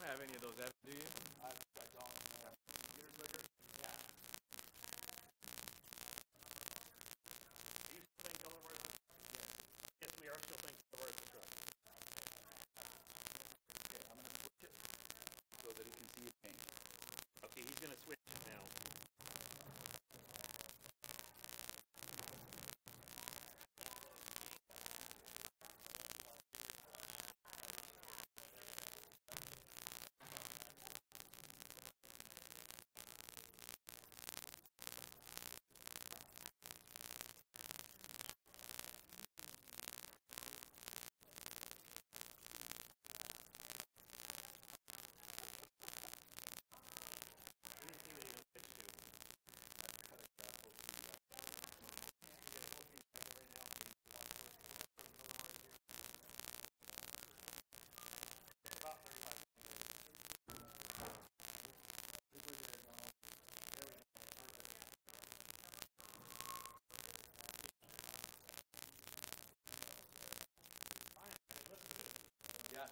have any of those, Evan, do you? I don't. Computer clicker? Yeah. Are you still playing color wars? Yes. Yes, we are still playing color wars. That's right. Okay, I'm going to switch it so that he can see his paint. Okay, he's going to switch now. Yeah.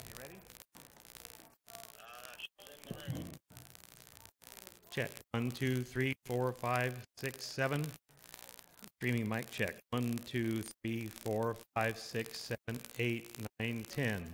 You ready? Check. 1, 2, 3, 4, 5, 6, 7. Streaming mic check. 1, 2, 3, 4, 5, 6, 7, 8, 9, 10.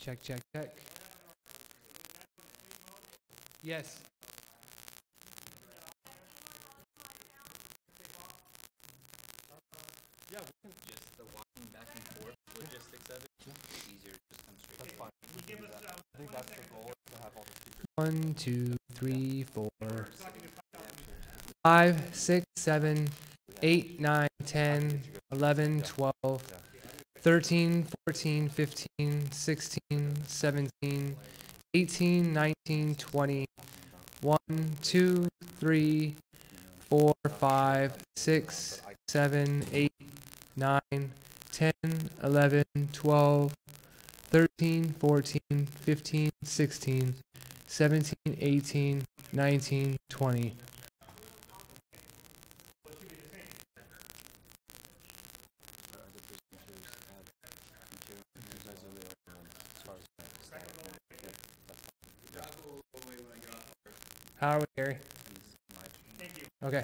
Check, check, check. Yes. Yeah, we can just the walking back and forth logistics of it. It's easier to just come straight. That's fine. I think that's the goal, is to have all the speakers. 1, 2, 3, 4, 5, 6, 7, 8, 9, 10, 11, 12, 13, 14, 15, 16, 17, 18, 19, 20. 1, 2, 3, 4, 5, 6, 7, 8, 9, 10, 11, 12, 13, 14, 15, 16, 17, 18, 19, 20. How are we, Gary? Okay.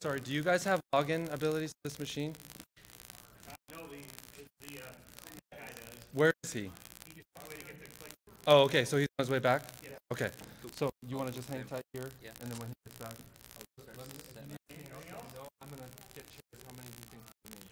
Sorry, do you guys have login abilities to this machine? Where is he? Oh, okay, so he's on his way back? Okay, so you want to just hang tight here? Yeah. And then when he gets back, I'm going to get chairs. How many do you think you need?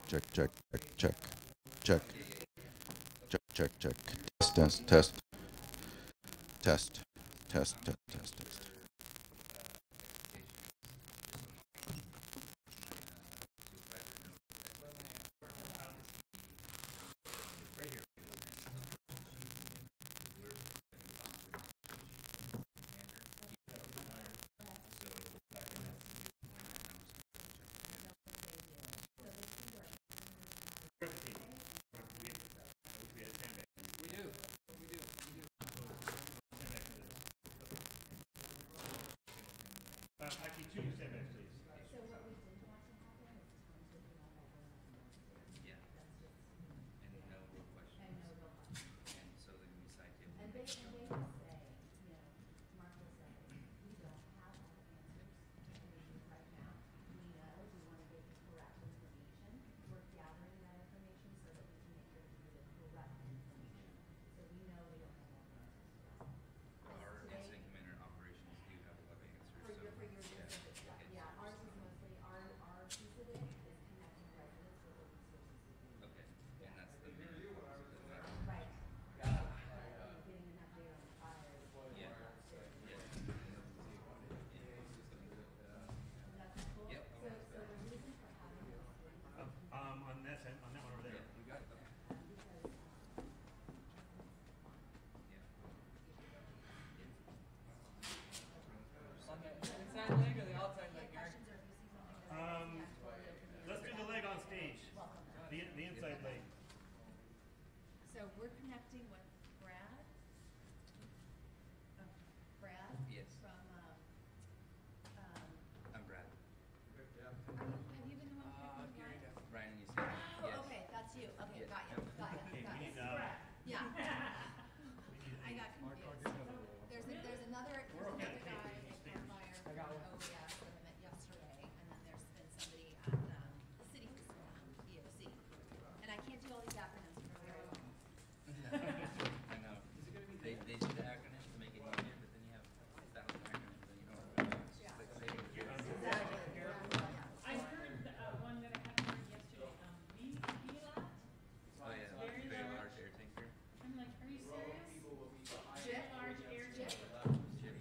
check, check, check, check, check, check, check, test, test, test, test, test, test, test. Actually, 2 sandbags, please. So what we didn't want to happen is Tom taking all that going on for nothing. Yeah. That's just, And no real questions. and no real fun. And so they're gonna be side table. And they just say, you know, Mark will say, we don't have all the answers to anything right now. We know, we want to get the correct information. We're gathering that information so that we can make sure to give the correct information. So we know we don't have all the answers yet. Our incident commander operations do have a lot of answers. For your yeah. specific stuff, yeah, ours is mostly, our piece of it is connecting residents with the resources we can. Okay, and that's the main focus of the matter. Right. Getting an update on the fires. Yeah. Yeah. That's cool. Yep. So the reason for having this is On that side, on that one over there. You got it. because, On the inside leg or the outside leg, Gary? questions or if you see something that. Let's do the leg on stage. The inside leg. So we're connecting with Brad. Brad? Yes. From, I'm Brad. have you been the one connecting Gary Brad? does. Ryan, you said Oh, yes. okay, that's you. Okay, Yes. got you, got you, Okay, got we you. need, Yeah. I got confused. There's another guy at Campfire from OES that I met yesterday, and then there's been somebody at, the city, EOC. And I can't do all these acronyms for very long. I know. They do the acronyms to make it easier, but then you have 1,000 acronyms and you don't know. Yeah. Like saying, Exactly. Yeah. I heard one that I hadn't heard yesterday. VLAT? oh yeah, Very very large. large air tanker. I'm like, are you serious? Chip? Large air Chip. tank. Chip.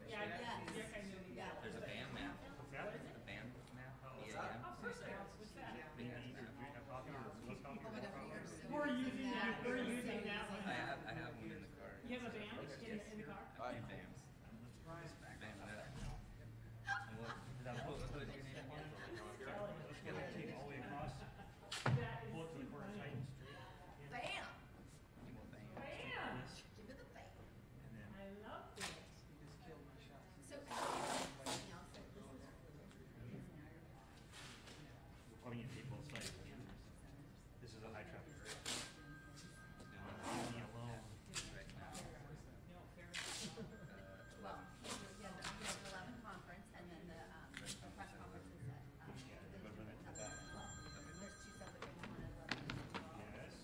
Yeah, Yes. Jack, I knew. Yeah. There's a band map. What's that? The band map. Of EAM. course there is. What's that? Big ass map. Let's copy Oh my God, we are so We're using using that. we're We are using so that using one. I have one in the car. You have a band in the car? A few bands. Band that. And what was your name again? Let's get that tape all the way across. Pull it to the corner tight and straight. Bam! Emo band. Bam! Give it the bam. And then I love this. So, something else that this is I mean, you tape both sides. This is a high traffic area. Leave me alone. Right now. No, fair. well, yeah, the 11 conference, and then the press conference is at, there's two separate things, one at 11 and 12. Yes.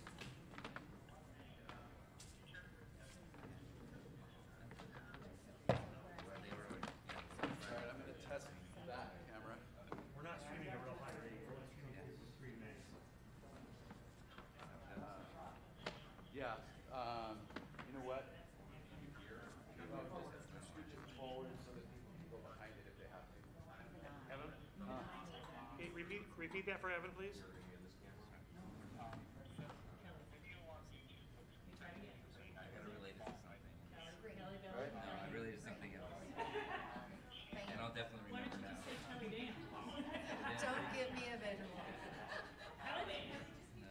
Alright, I'm gonna test that camera. We're not streaming at real high rate. We're only streaming at 3 megs. Yeah, you know what? Just scoot it forward so that people can go behind it if they have to. Evan? Hey, repeat that for Evan, please. I gotta relate it to something. Kelly Bell. Right? No, I related to something else. And I'll definitely Why remember don't you now. just say Kelly Dan? Don't give me a visual. Kelly Dan. No.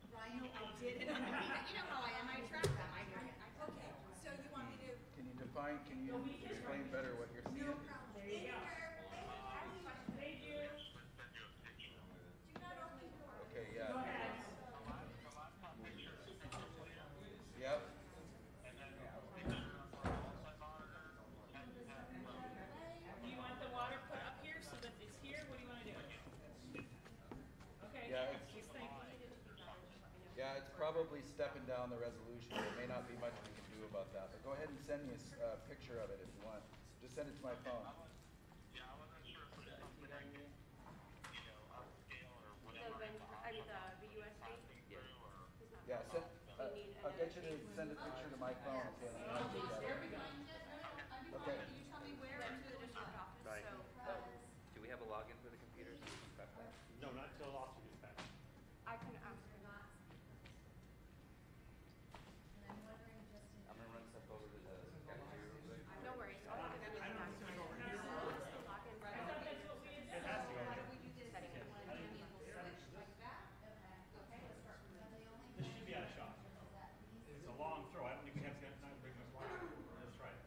Ryan, I did it. You know how I am, I track them. Okay, so you want me to? Can you define, can you explain better what you're seeing? There you go. Thank you. Okay, yeah. Go ahead. Yep. Do you want the water put up here so that it's here? What do you want to do? Okay. Yeah, Just think. Yeah, it's probably stepping down the resolution. There may not be much we can do about that, but go ahead and send me a picture of it if you want. Just send it to my phone. The USB? Yeah, I'll get you to send a picture to my phone. Okay. There we go. Okay. Can you tell me where to the district office? Right. So, Do we have a login for the computers? No, not until officer dispatch. I can ask her not. I'm gonna run stuff over to the cafeteria real quick. No worries. I'll have it anything back to you. Login. It has to go here. Setting it. This should be out of shot. It's a long throw. I don't think we have enough time to bring him up. Let's try it.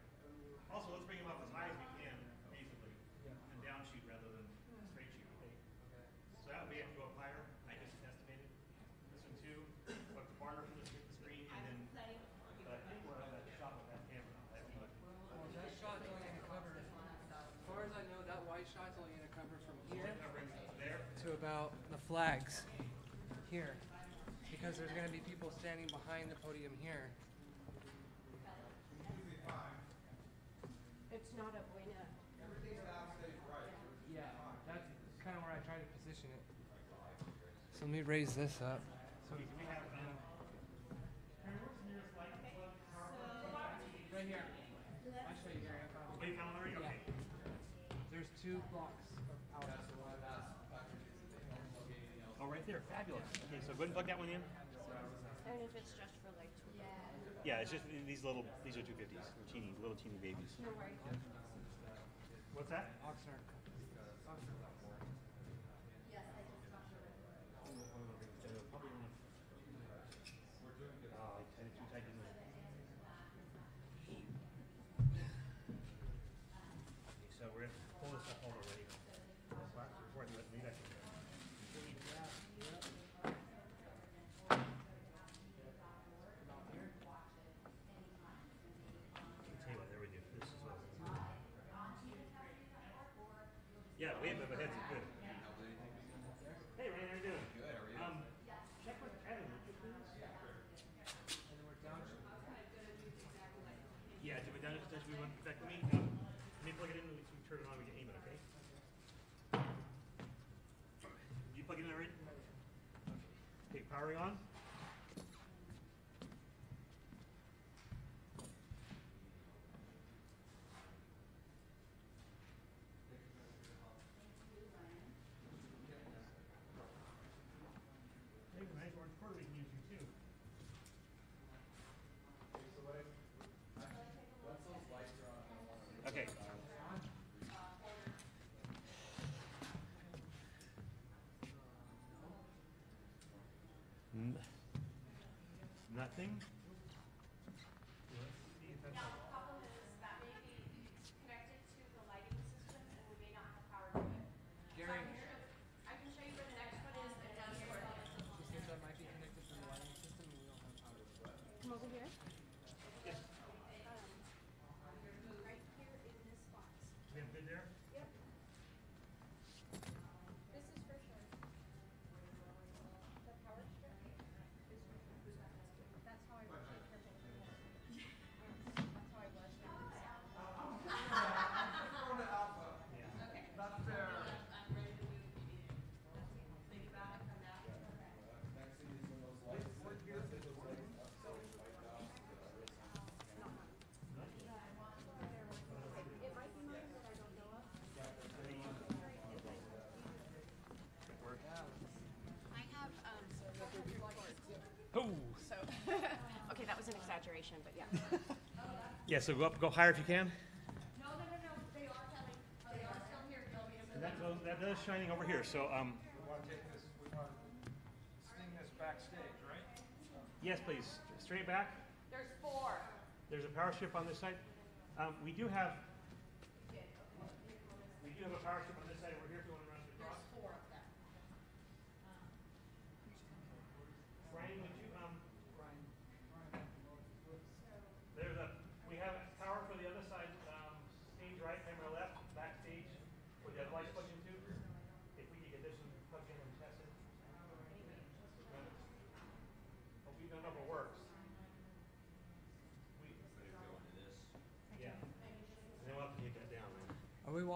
Also, let's bring him up as high as we can, reasonably, and down shoot rather than straight shoot. Okay. So that would be if you go up higher. I just estimated. This one too. Put the barner from the screen, and then. But I think we'll have that shot with that camera. Well, that shot's only gonna cover, as far as I know, that white shot's only gonna cover from here Covering there. to about the flags here. Because there's gonna be people standing behind the podium here. It's not a Buena. Yeah, that's kind of where I try to position it. So let me raise this up. So we have. Right here. I'll show you here. I found it. Oh, you found it already? Okay. There's 2 blocks of houses. Oh, right there. Fabulous. Okay, so go ahead and plug that one in. And if it's just for like 2. Yeah, it's just these are 250s, little teeny babies. No worries. What's that? Oxnard. So we're going to pull this up home already. Before I leave that. Yeah, wave of a heads is good. Hey, Ryan, how you doing? Good, how are you? Check with Evan, would you please? Yeah, did we down we want back to me? Let me plug it in and we turn it on, we can aim it, okay? You plug it in already? Okay, powering on. Okay. Nothing? Now, the problem is that may be connected to the lighting system and we may not have power to it. Gary. I can show you where the next one is and down here. She said that might be connected to the lighting system and we don't have power. Come over here. Yes. Right here in this box. We have good there? Yep. This is for sure. The power strip is for sure. That's how I rotate purple. That's how I was. Okay. Not fair. I'm ready to do maybe back on that. It might be mine that I don't know of. I have Oh! so okay, that was an exaggeration, but yeah. Yeah, so go higher if you can. No, they are coming. They are still here. Do you want me to move That is shining over here, so We want to sting this backstage, right? yes, please, straight back. There's 4. There's a power strip on this side. We do have a power strip on this side over here if you want to run it across. 4 of them. Brian, would you we have power for the other side, stage right, camera left, backstage, where the other lights plug into. If we could get this one plugged in and tested. But we don't know if it works.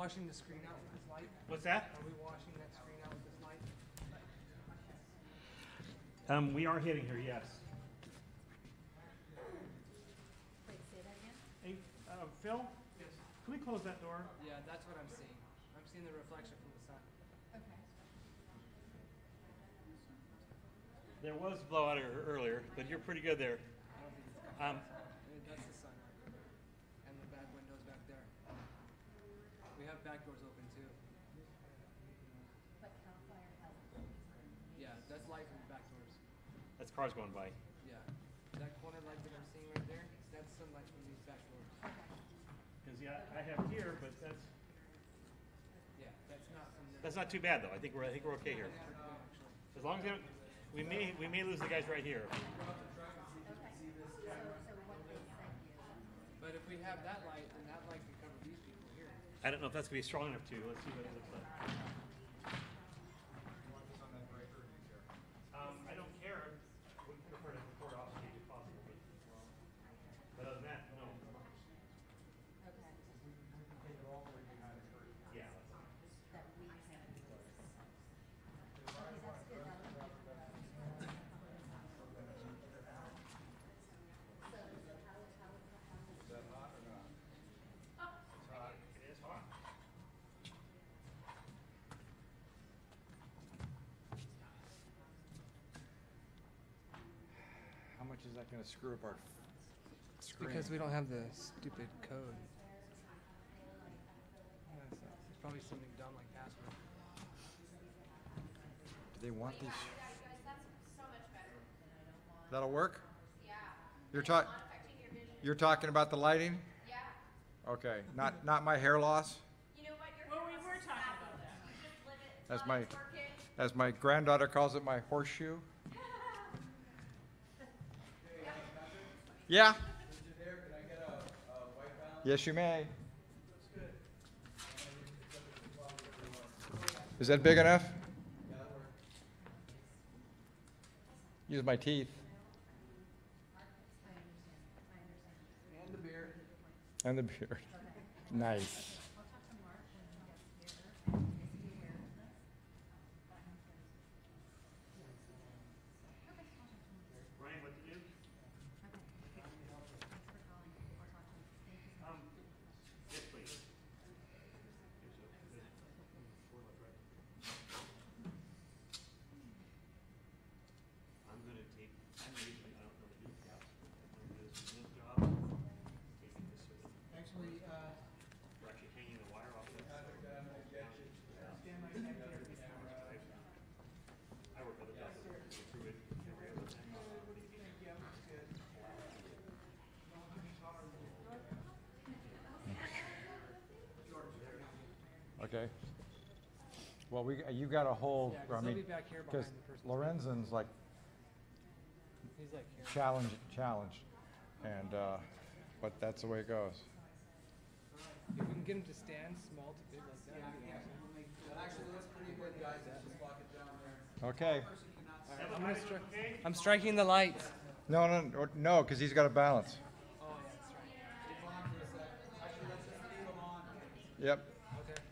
washing the screen out with this light? What's that? Are we washing that screen out with this light? We are hitting her, yes. Wait, say that again? Hey, Phil? Yes. Can we close that door? Yeah, that's what I'm seeing. I'm seeing the reflection from the sun. Okay. There was blowout earlier, but you're pretty good there. I don't think it's coming. That's the sun. And the back windows back there. We have back doors open too. But Cal Fire has. Yeah, that's light from the back doors. That's cars going by. Yeah. That corner light that I'm seeing right there, that's sunlight from these back doors. Because yeah, I have here, but that's Yeah, that's not from there. not too bad though. I think we're okay here. As long as we may lose the guys right here. Okay. So what they sent you. But if we have that light, then that light can cover these people here. I don't know if that's gonna be strong enough to. Let's see what it looks like. I don't care. Would prefer to report off stage if possible, but other than that, no. Okay. Yeah. That we can do this. Okay, that's good. That would be for us. It is hot. How much is that gonna screw up our screen? Because we don't have the stupid code. It's probably something dumb like password. Do they want these? That'll work? Yeah. You're Not affecting your vision. you're talking about the lighting? Yeah. Okay, not my hair loss? You know what? Your Well, we hair were loss is talking fabulous. about that. You just live it. That's Love my- it's working. As my granddaughter calls it, my horseshoe. Yeah. Yes, you may. Is that big enough? Use my teeth. And the beard. And the beard. Nice. Ryan, what to do? Yes, please. I'm gonna take, I'm usually, I don't really do caps. I'm gonna do this job. Taking this sort of, Actually, we're actually hanging the wire off this. I work other jobs, I go through it every other time. Okay. Well, you got a whole, yeah, I because mean, they'll be back here because behind the person. Lorenzen's like He's like here. challenged, and but that's the way it goes. If we can get him to stand small to big like that, that'd be awesome. That actually looks pretty good, guys. Just lock it down there. Okay. Alright, I'm gonna I'm striking the lights. No, because he's got to balance. Oh, yeah, that's right. Keep on for a sec. Actually, let's just leave them on. Yep. Okay.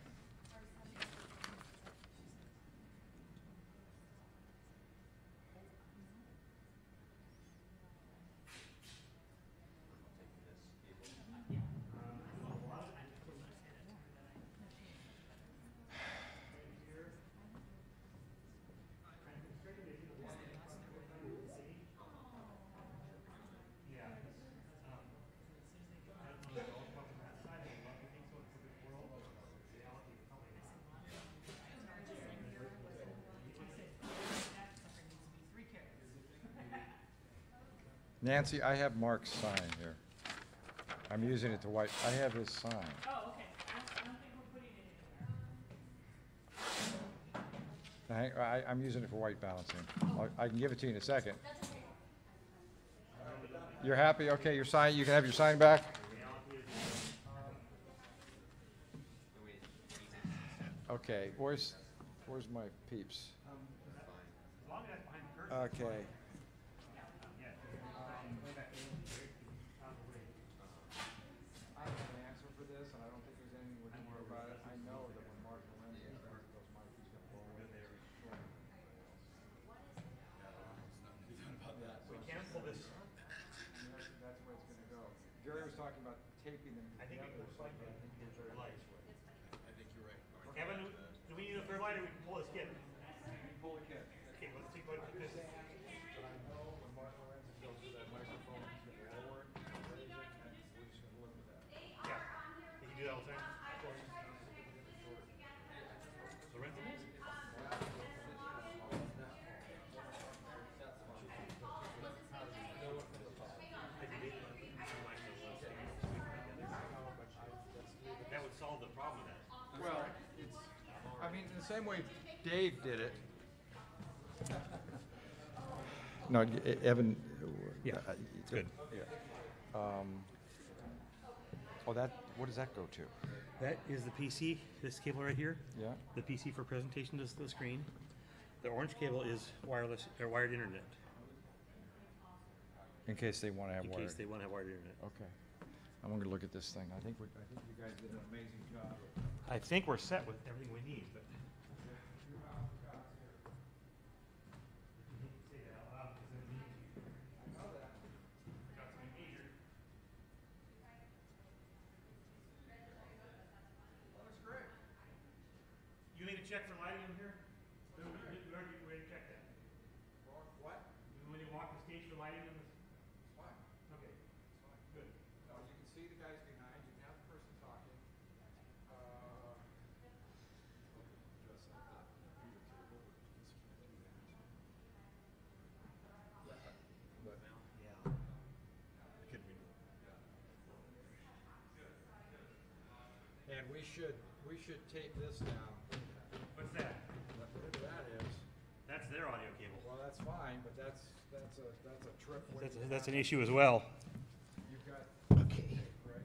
Nancy, I have Mark's sign here. I'm using it to wipe. I have his sign. Oh, okay. I don't think we're putting it in there. I'm using it for white balancing. I can give it to you in a second. You're happy? Okay, your sign. You can have your sign back. Okay, where's my peeps? Okay. I have an answer for this, and I don't think there's anything we can do about it. I talking about taping them I think we together. can plug that into the lights. I think you're right. Kevin, do we need a third light or we can pull this kit? Pull the kit. Okay, let's take a look at this. But I know when Mark Lorenzen goes to that microphone, he's gonna lower it, raise it, and we're just gonna look at that. Yeah. Can you do that all the time? Lorenzen is? That would solve the problem then. Well, it's, I mean, in the same way Dave did it. No, Evan. Yeah, it's good. Yeah. Oh, what does that go to? That is the PC, this cable right here. Yeah. The PC for presentation to the screen. The orange cable is wireless or wired internet. In case they want to have In wired. case they want to have wired internet. Okay. I'm going to look at this thing. I think you guys did an amazing job. I think we're set with everything we need, but. You need a check for lighting in here? We already checked that. What? When you walk the stage for lighting in this? Fine. Okay. Good. No, you can see the guys behind. You can have the person talking. And we should tape this down. What's that? Whatever that is. That's their audio cable. Well, that's fine, but that's a trip. That's an issue as well. You've got. Okay. Right.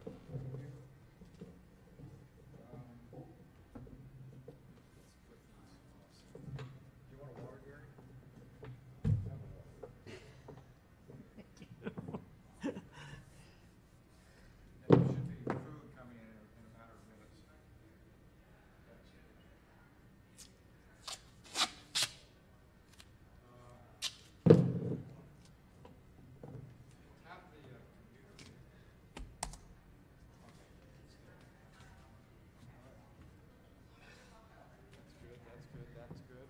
You want a water, Gary? Have a water. And there should be food coming in a matter of minutes. Have the computer. That's good.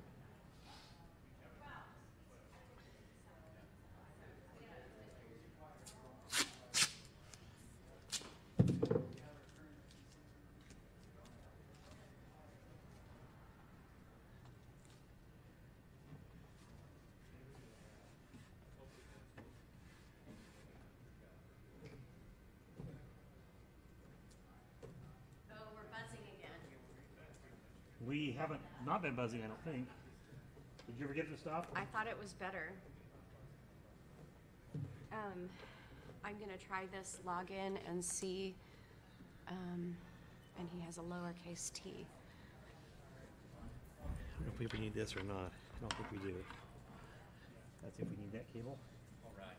Oh, we're buzzing again. We haven't not been buzzing, I don't think. Did you ever get it to stop? I thought it was better. I'm gonna try this login and see, and he has a lowercase t. I don't know if we need this or not. I don't think we do. That's if we need that cable. All right.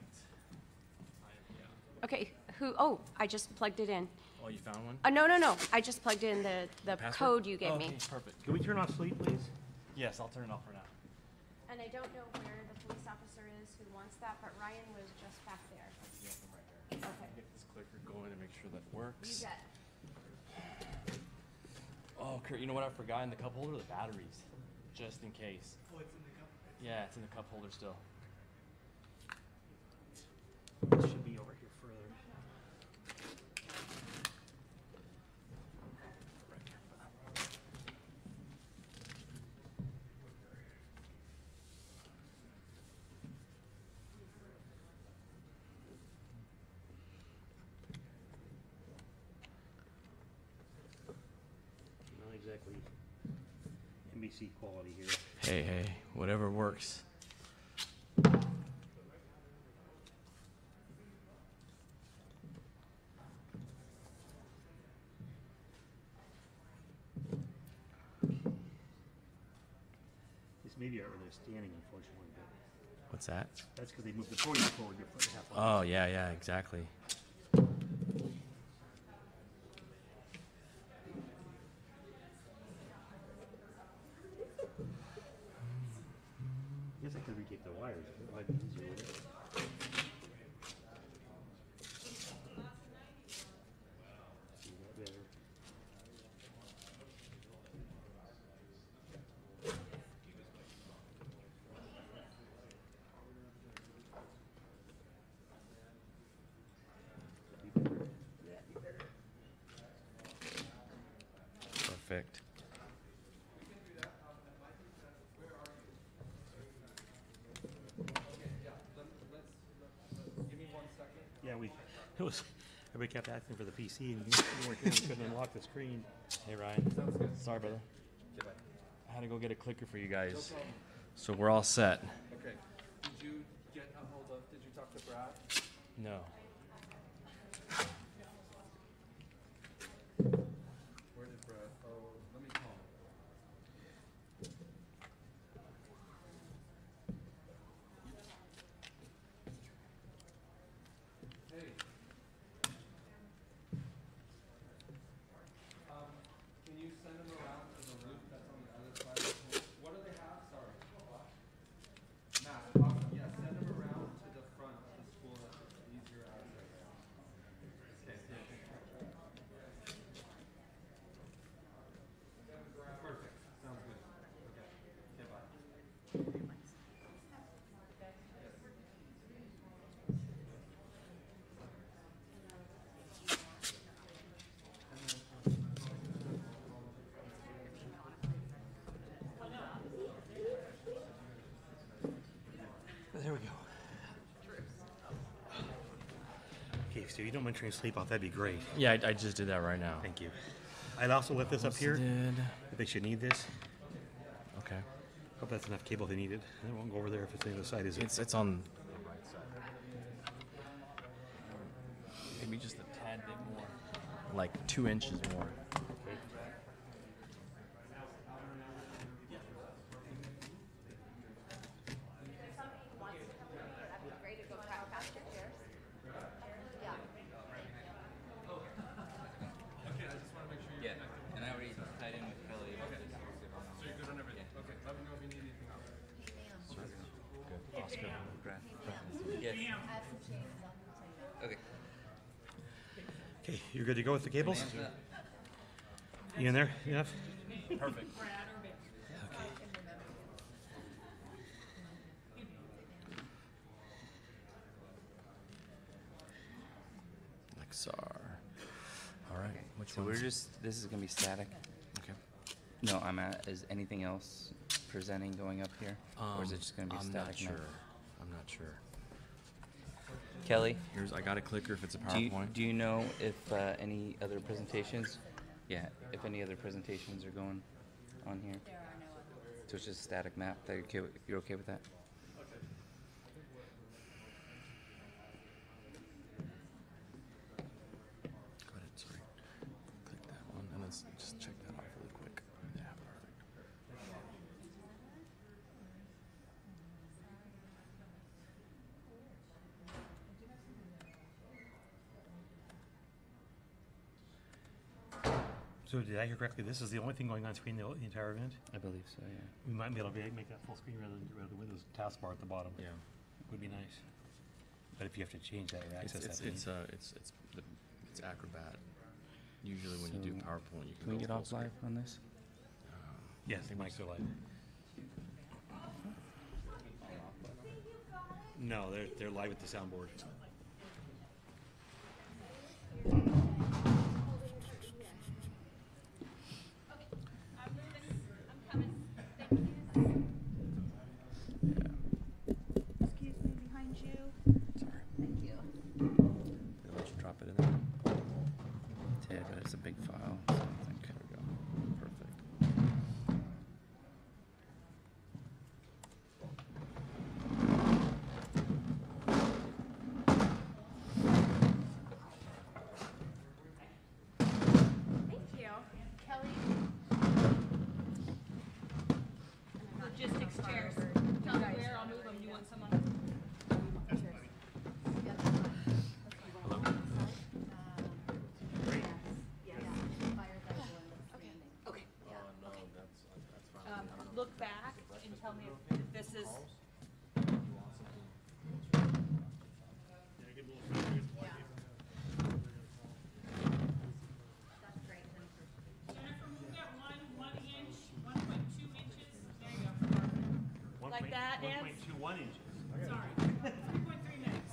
Okay, I just plugged it in. Oh, you found one? No, I just plugged in the Password? code you gave Oh, me. okay, perfect. Can we turn off sleep, please? Yes, I'll turn it off for now. And I don't know where the police officer is who wants that, but Ryan was just back there. Yeah, I'm right here. Okay. Get this clicker going and make sure that You works. bet. Oh, Kurt, you know what I forgot in the cup holder? The batteries, just in case. Oh, it's in the cup. Yeah, it's in the cup holder still. It should be over here further. Not exactly NBC quality here. Hey, whatever works. This may be out where they're standing, unfortunately, but What's that? that's because they moved the podium forward a foot and a half. Oh, yeah, exactly. I guess I could retake the wires. It might be easier. Wouldn't it? Perfect. Give me 1 second. Yeah, everybody kept asking for the PC and you weren't here, we couldn't unlock the screen. Hey Ryan. Sorry, brother. I had to go get a clicker for you guys. So we're all set. Okay. Did you get a hold of, did you talk to Brad? No. Where did Brad? Oh, let me call him. Hey. Can you send him around to the roof that's on the other side of the pool? What do they have? Sorry. Matt, awesome. Yeah, send him around to the front of the school. That's easier access. Okay. Perfect. Sounds good. Okay. Okay, bye. There we go. Okay, so you don't mind turning sleep off, that'd be great. Yeah, I just did that right now. Thank you. I'd also lift this up here. Did. If they should need this. Okay. Hope that's enough cable if they need it. And it won't go over there if it's on the other side, is it? It's on the right side. Maybe just a tad bit more. Like 2 inches more. Ready to go pile past your chairs? Yeah. Okay, I just want to make sure you're Yeah, and I already tied in with Kelly. Okay. So you're good on everything? Okay, let me know if you need anything else. Good. Oscar. Yes. I have some changes on the Okay. Okay, you're good to go with the cables? Hands up. You in there? Enough? Perfect. Lexar. All right. Which So one? we're just, this is gonna be static. Okay. No, I'm at, is anything else presenting going up here? Or is it just gonna be I'm static not now? sure. I'm not sure. Kelly, I got a clicker if it's a do PowerPoint. you know if any other presentations? Yeah, if any other presentations are going on here? There are no others. So it's just a static map, you're okay with that? Go ahead, sorry. Click that one and let's just check that off really quick. Yeah, perfect. So did I hear correctly, this is the only thing going on screen the entire event? I believe so, yeah. We might be able to make that full screen rather than get rid of the Windows taskbar at the bottom. Yeah. Would be nice. But if you have to change that or access that. It's Acrobat. Usually when you do So, PowerPoint, you Can we go get full off screen. live on this? Yes, the mics are live. No, they're live at the soundboard. Excuse me, behind you. Sorry. Thank you. Did I let you drop it in there? Yeah, but it's a big file, so I think. There we go. Perfect. Thank you. Kelly. Logistics chairs. Tell me where, I'll move them. You want some on? Look back and tell me if this is. Jennifer, move that 1 inch, 1.2 inches. There you go. Like that, Dan? 1.21 inches. Sorry, 3.3 minutes.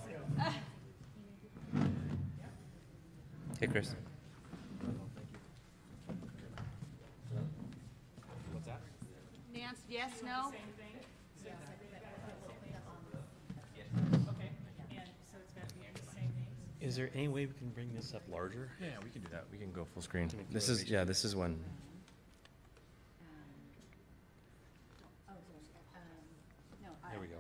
Hey, Chris. yes, no? Same thing? Yes, I think that will put them on. Okay, and so it's gotta be the same names? Is there any way we can bring this up larger? Yeah, we can do that. We can go full screen. Can we This throw is, it yeah, this is when, Oh, no, I. There we go.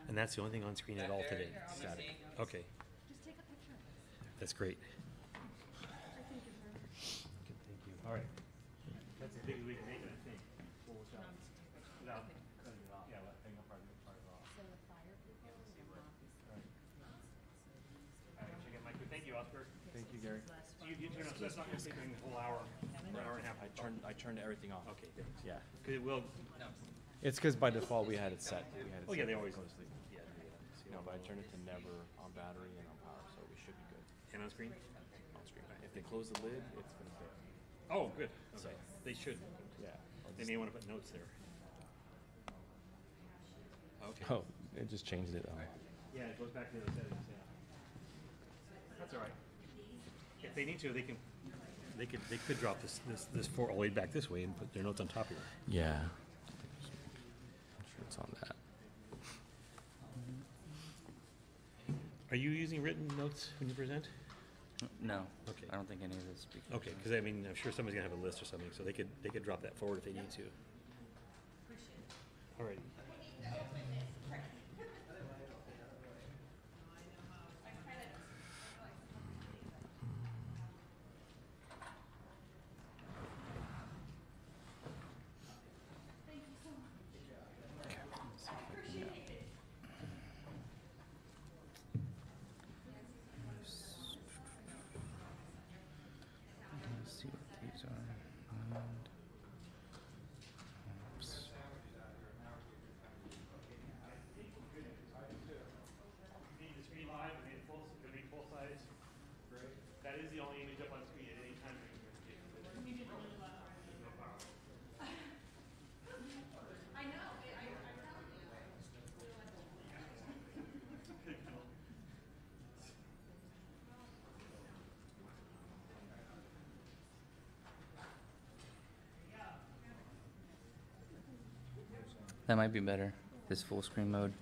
And that's the only thing on screen at all today, static. Okay, Just take a picture of it. that's great. I think you're very. Good, thank you. All right. That's as big as we can make it, I think. Without cutting it off. Yeah, letting up part of it off. So the fire people will not be. All right, check it, Mike. Thank you, Oscar. thank you, Gary. So you turn off, so that's not gonna take the whole hour, or hour and a half. I turned everything off. Okay, thanks. Yeah. Cause it will, It's because by default we had it set. We had it oh yeah, set they always, closely. yeah. No, but I turned it to never on battery and on power, so we should be good And on screen? on screen. If they close the lid, it's gonna fail. Oh, good. So- Okay, they should. Yeah. They may wanna put notes there. Okay. Oh, it just changed it. Yeah, it goes back to the settings, yeah. That's all right. If they need to, they can, they could drop this four all the way back this way and put their notes on top here. Yeah. I'm sure it's on that. Are you using written notes when you present? No. Okay. I don't think any of this speakers. Okay, because I mean, I'm sure somebody's gonna have a list or something, so they could drop that forward if they need to. All right. Let's see what these are. Oops. Need the screen live, we need full, could be full size. Great. That is the only image up on screen at any time. I know, I'm telling you. That might be better. This full screen mode,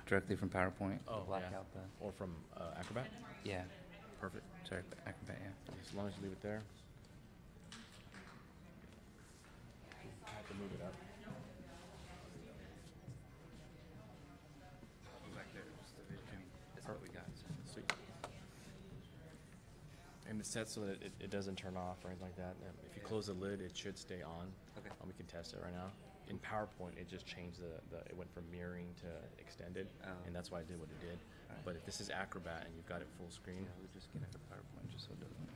directly from PowerPoint. Oh, black yeah. out the. Or from Acrobat? Yeah. Perfect. Sorry, Acrobat. Yeah. As long as you leave it there. I have to move it up. Back there, just the vision. That's what we got. Sweet. And it's set so that it doesn't turn off or anything like that. And if you close the lid, it should stay on. Okay. We can test it right now. In PowerPoint, it just changed it went from mirroring to extended, Oh. and that's why it did what it did. Alright. But if this is Acrobat and you've got it full screen, Yeah, we'll just get it to PowerPoint just so it doesn't.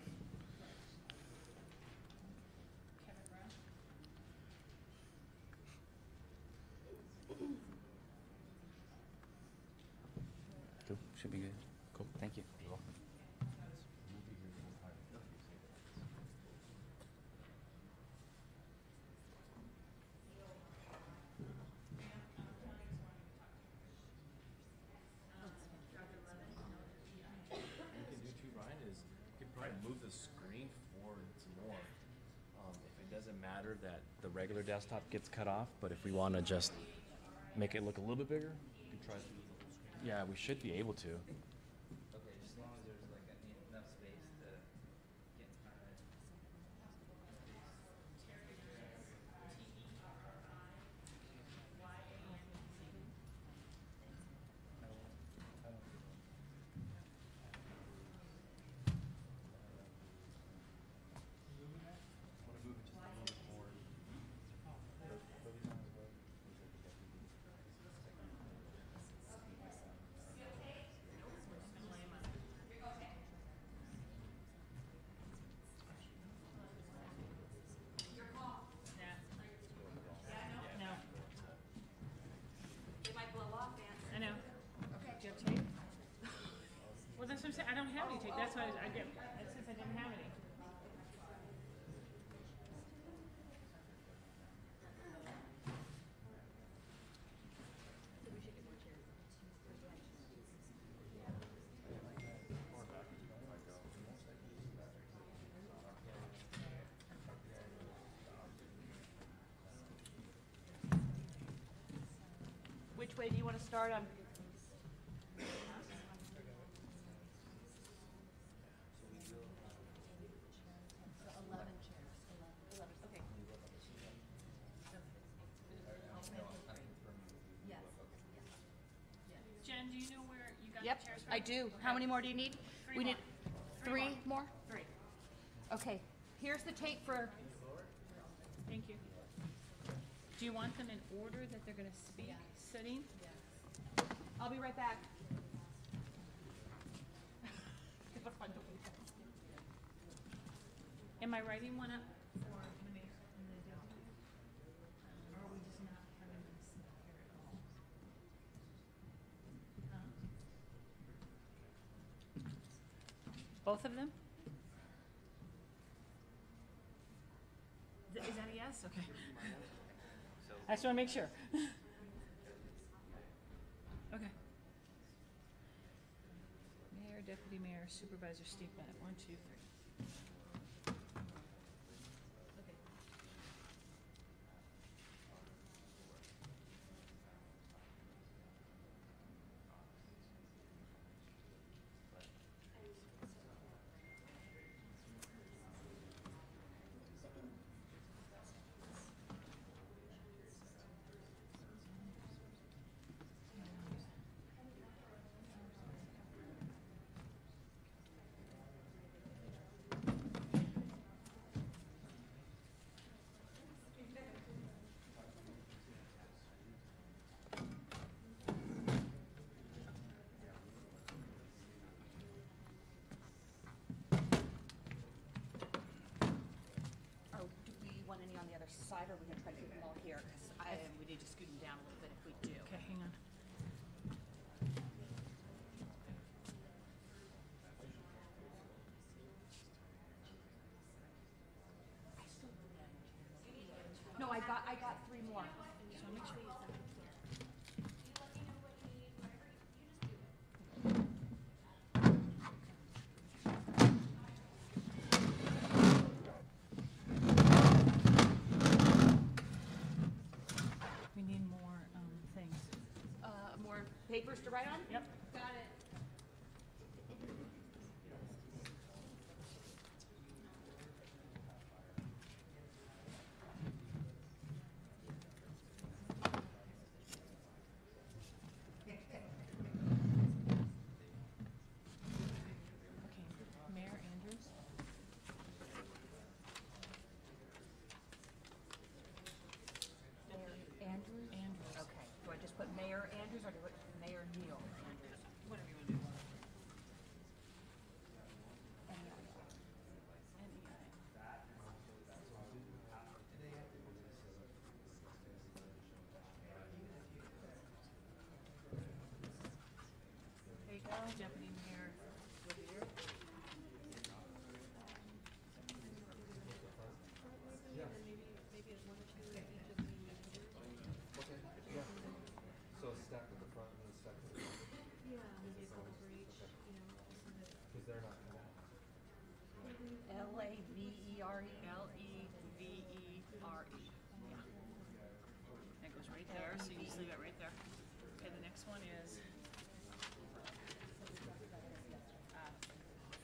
Cool. Should be good. Cool. Thank you. You're welcome. What you can do too, Ryan, is you can probably move the screen forward some more. If it doesn't matter that the regular desktop gets cut off, but if we want to just make it look a little bit bigger, you can try to do the whole screen. Yeah, we should be able to. Okay, as long as there's like enough space to get in front of it. No. It might blow off, I know. Okay. Do you have tape? Well, that's what I'm saying, I don't have any tape, that's why I get, since I didn't have any. way do you want to start on? Jen, do you know where you got Yep, the chairs from? I do. How many more do you need? We need three more? Three. Okay, here's the tape for, Thank you. Do you want them in order that they're gonna speak, sitting? I'll be right back. Am I writing one up for the mayor and the deputy? Or are we just not having them sit here at all? Both of them? Is that a yes? Okay. I just wanna make sure. Okay. Mayor, deputy mayor, supervisor, Steve Bennett, 1, 2, 3. Okay. or do we want any on the other side, or are we gonna try to keep them all here? Because we need to scoot them down a little bit if we do. Okay, hang on. No, I got three more. Just wanna make sure. We need more things. More papers to write on? Yep. Got it. Okay, Mayor Andrews. Andrews? Andrews. Okay, do I just put Mayor Andrews, or do I put Mayor Neal Andrews? Whatever you wanna do. There you go, deputy mayor. So stack at the front and then stack at the back. Yeah, maybe a couple for each, you know, Because they're not coming. Lavere. Levere. Yeah. That goes right there, so you just leave it right there. Okay, the next one is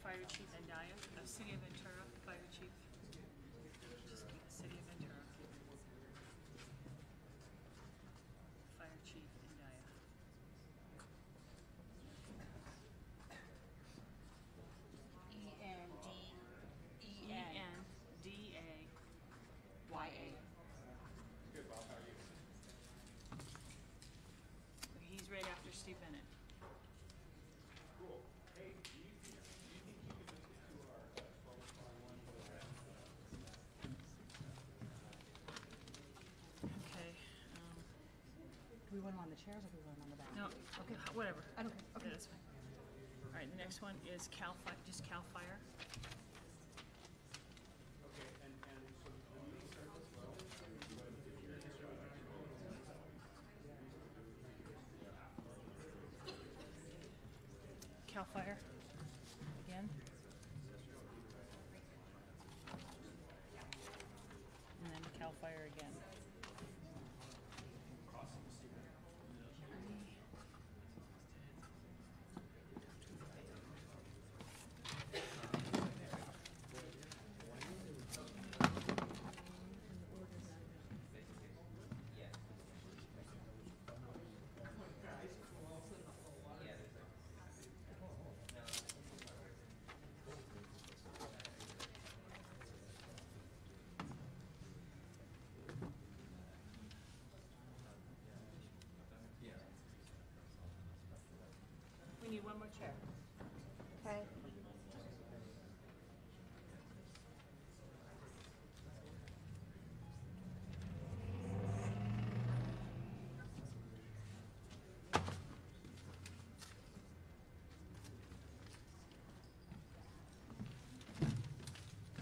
Fire Chief Andaya, City of Ventura, Fire Chief. Just keep it City of Ventura. Fire Chief Andaya. E-N-D-A-Y-A. Okay, he's right after Steve Bennett. Okay, Do we want them on the chairs, or do we want them on the back? no, okay, whatever. I don't care. Okay, Okay. that's fine. All right, the next one is just Cal Fire. Cal Fire, again. And then Cal Fire again. more chair. Okay?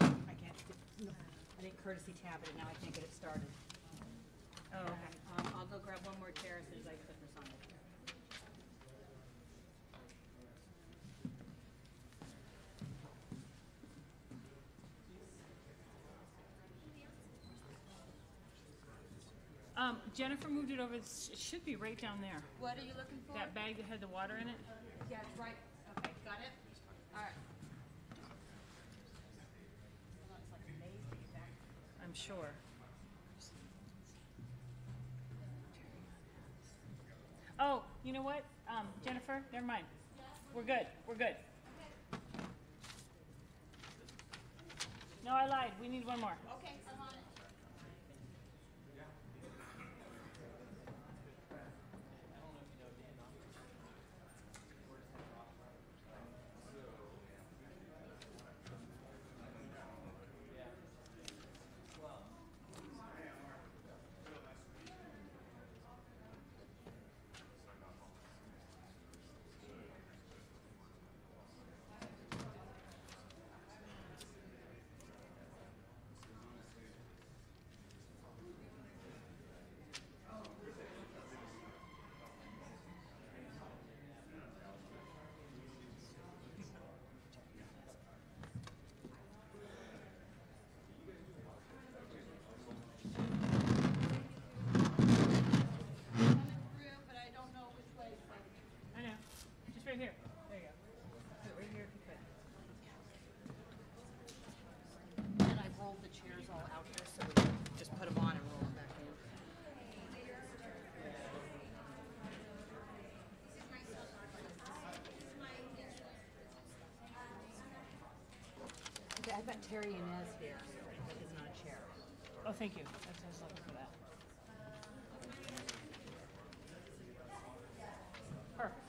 I can't, no, I didn't courtesy tab it, now I can't get it started. Oh, okay. I'll go grab one more chair as soon as I put this on it. Jennifer moved it over. It should be right down there. What are you looking for? That bag that had the water in it. Yeah, it's right. Okay, got it? All right. Hold on, it's like a maze to get back. I'm sure. Oh, you know what? Jennifer, never mind. We're good. We're good. No, I lied. We need one more. Okay, I'm on it. I know. Just right here. There you go. Put it right here if you could. And I rolled the chairs all out here, so we can just put them on and roll them back in. Okay, I've got Terry Inez here, but it's not a chair. Oh, thank you. I was looking for that. Perfect.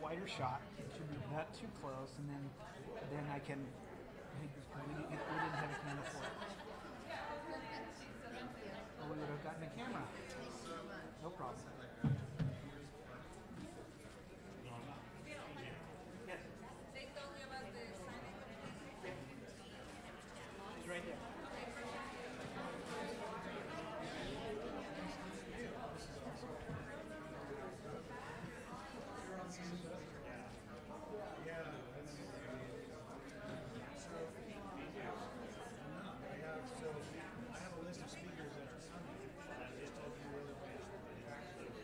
wider shot. It should be not too close, and then I can. We didn't have a camera for it. Or we would have gotten a camera. No problem. It's right there. I have a list of speakers that are coming. I just told you where they're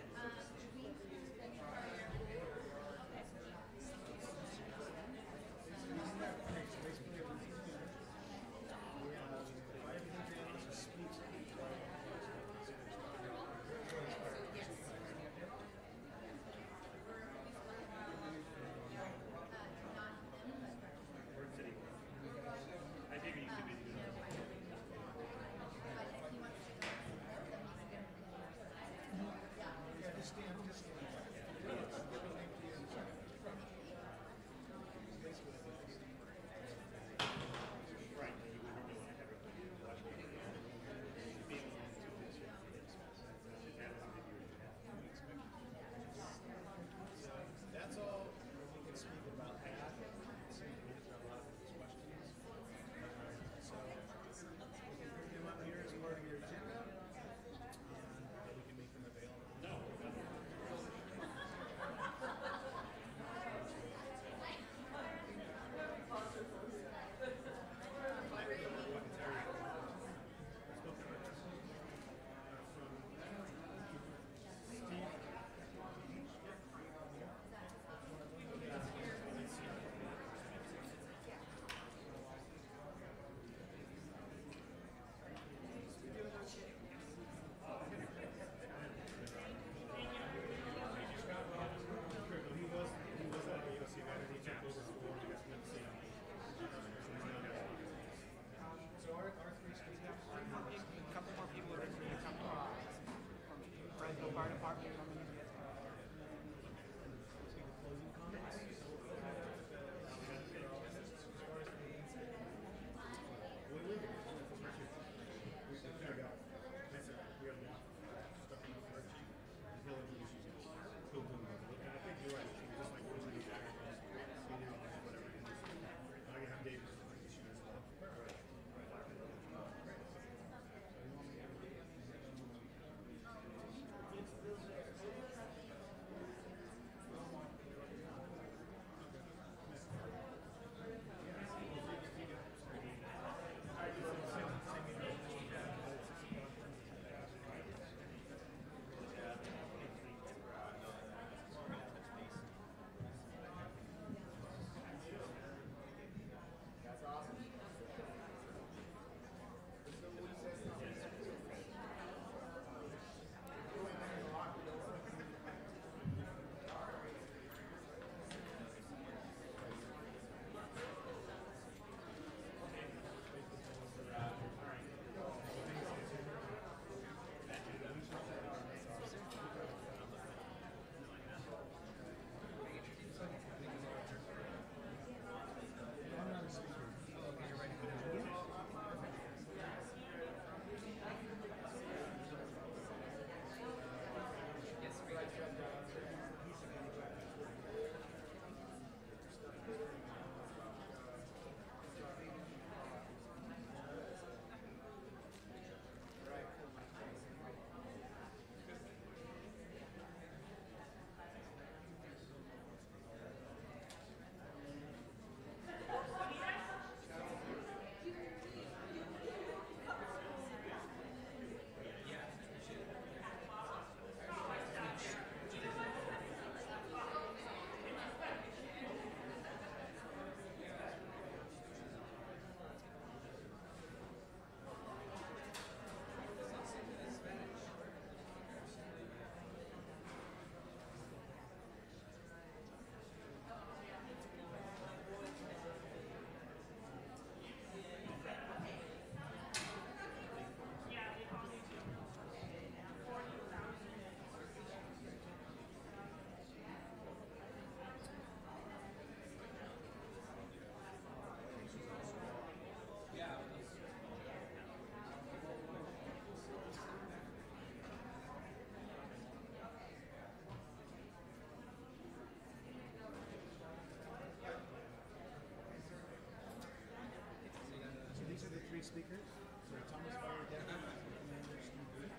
speakers. So Thomas Fire Deputy Commander Steve Beach.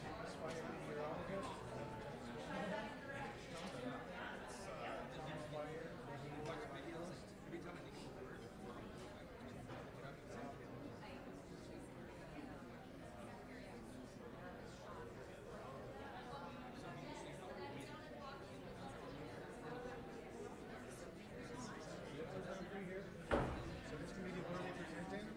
Thomas Fire Meteorologist. Thomas Fire Behavioralist. So this committee, what are they presenting?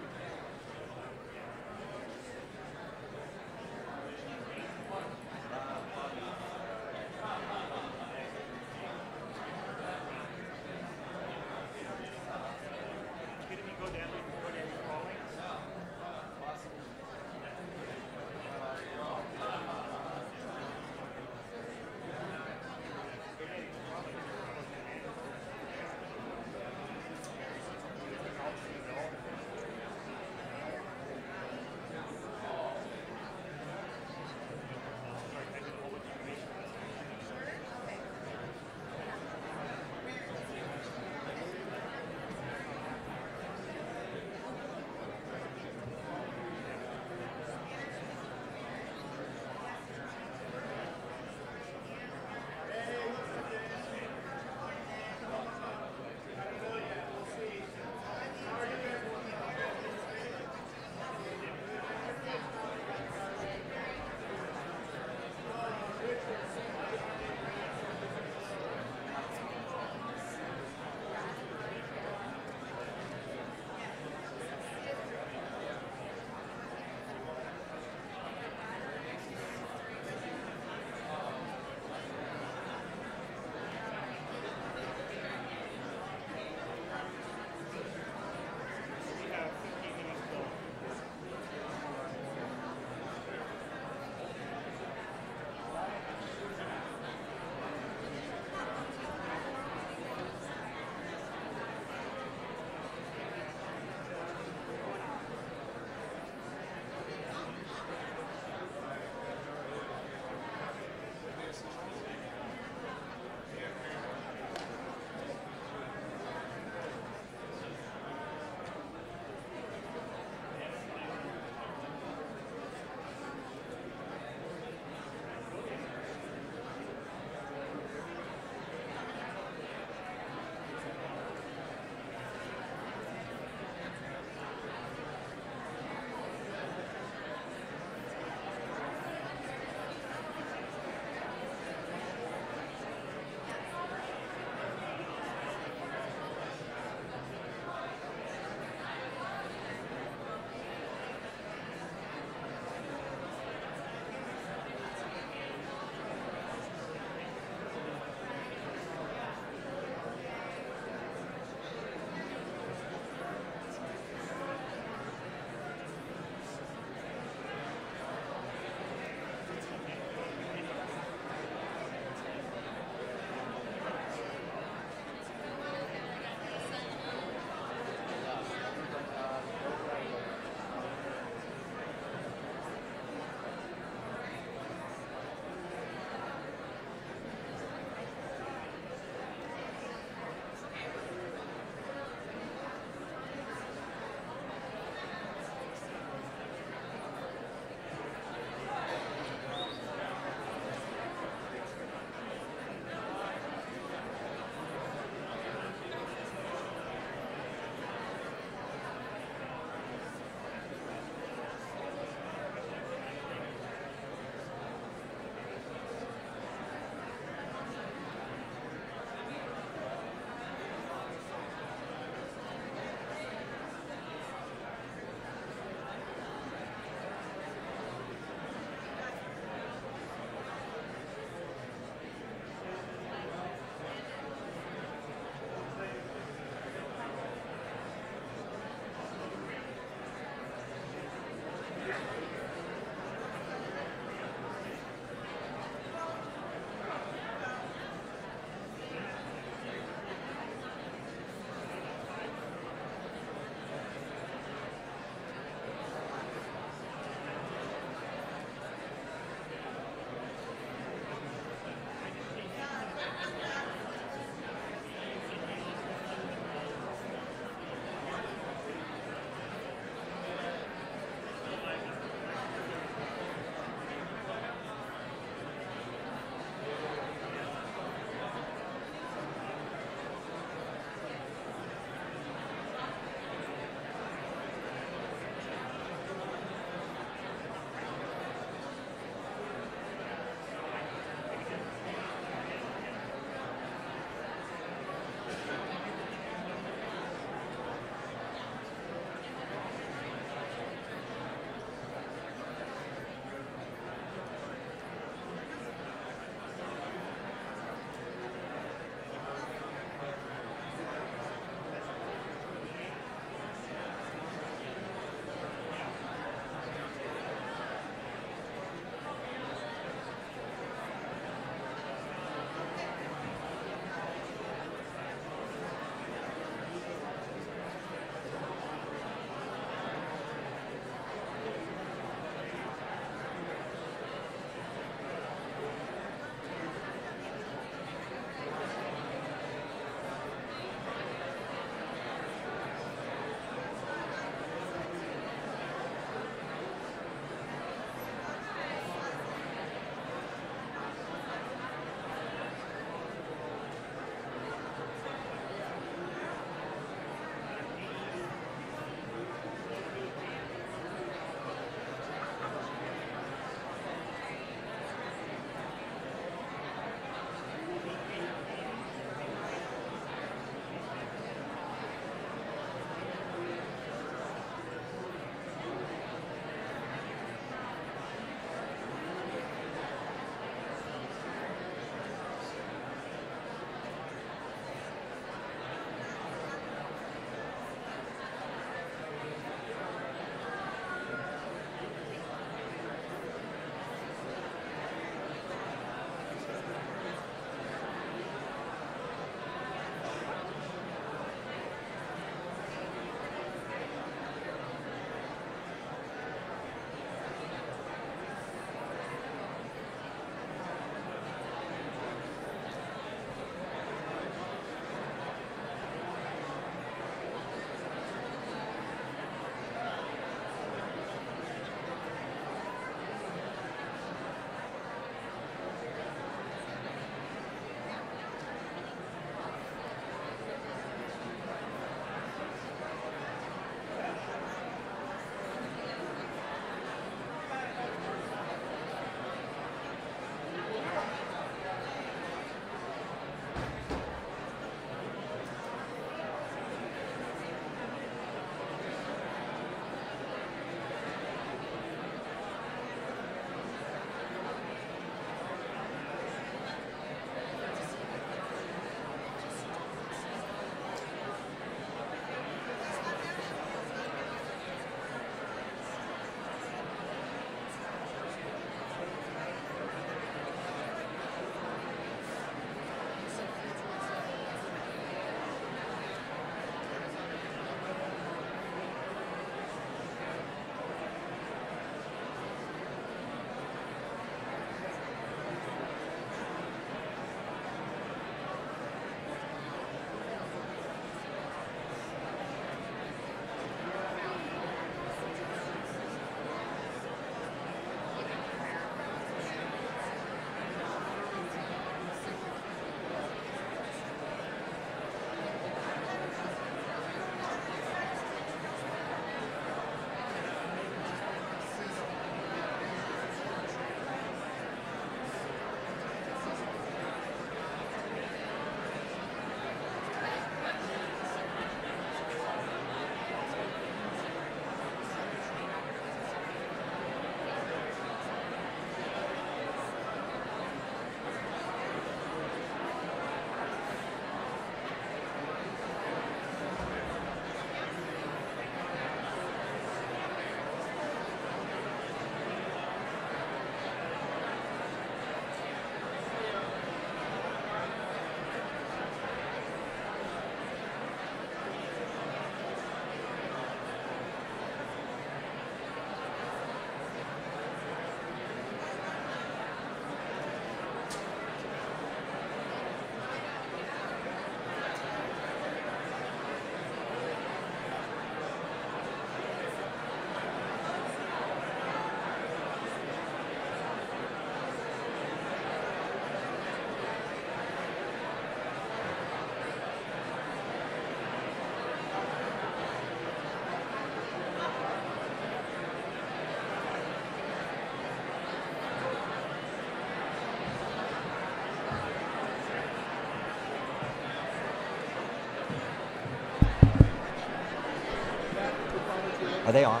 Are they on?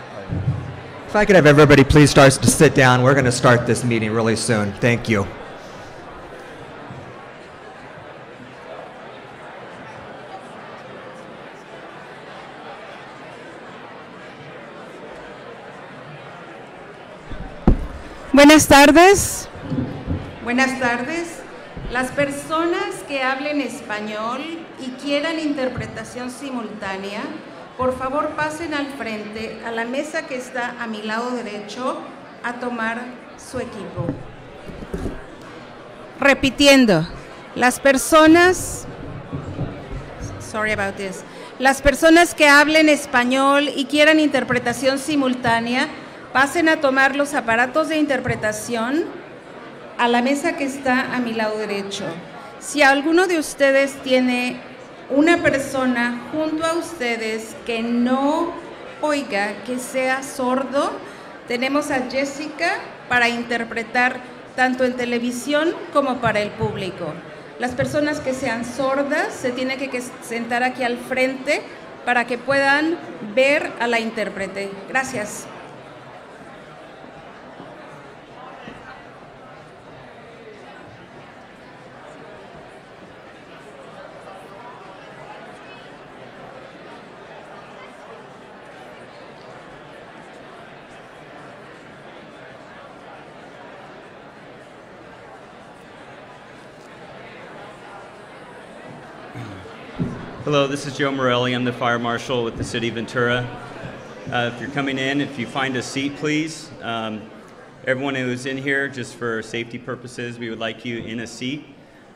If I could have everybody please start to sit down, we're going to start this meeting really soon. Thank you. Buenas tardes. Buenas tardes. Las personas que hablen español y quieran interpretación simultánea, por favor pasen al frente a la mesa que está a mi lado derecho a tomar su equipo. Repitiendo, las personas que hablen español y quieran interpretación simultánea, pasen a tomar los aparatos de interpretación a la mesa que está a mi lado derecho. Si alguno de ustedes tiene una persona junto a ustedes que no oiga, que sea sordo, tenemos a Jessica para interpretar tanto en televisión como para el público. Las personas que sean sordas se tienen que sentar aquí al frente para que puedan ver a la intérprete. Gracias. Hello, this is Joe Morelli. I'm the fire marshal with the City of Ventura. If you're coming in, if you find a seat, please. Everyone who is in here, just for safety purposes, we would like you in a seat.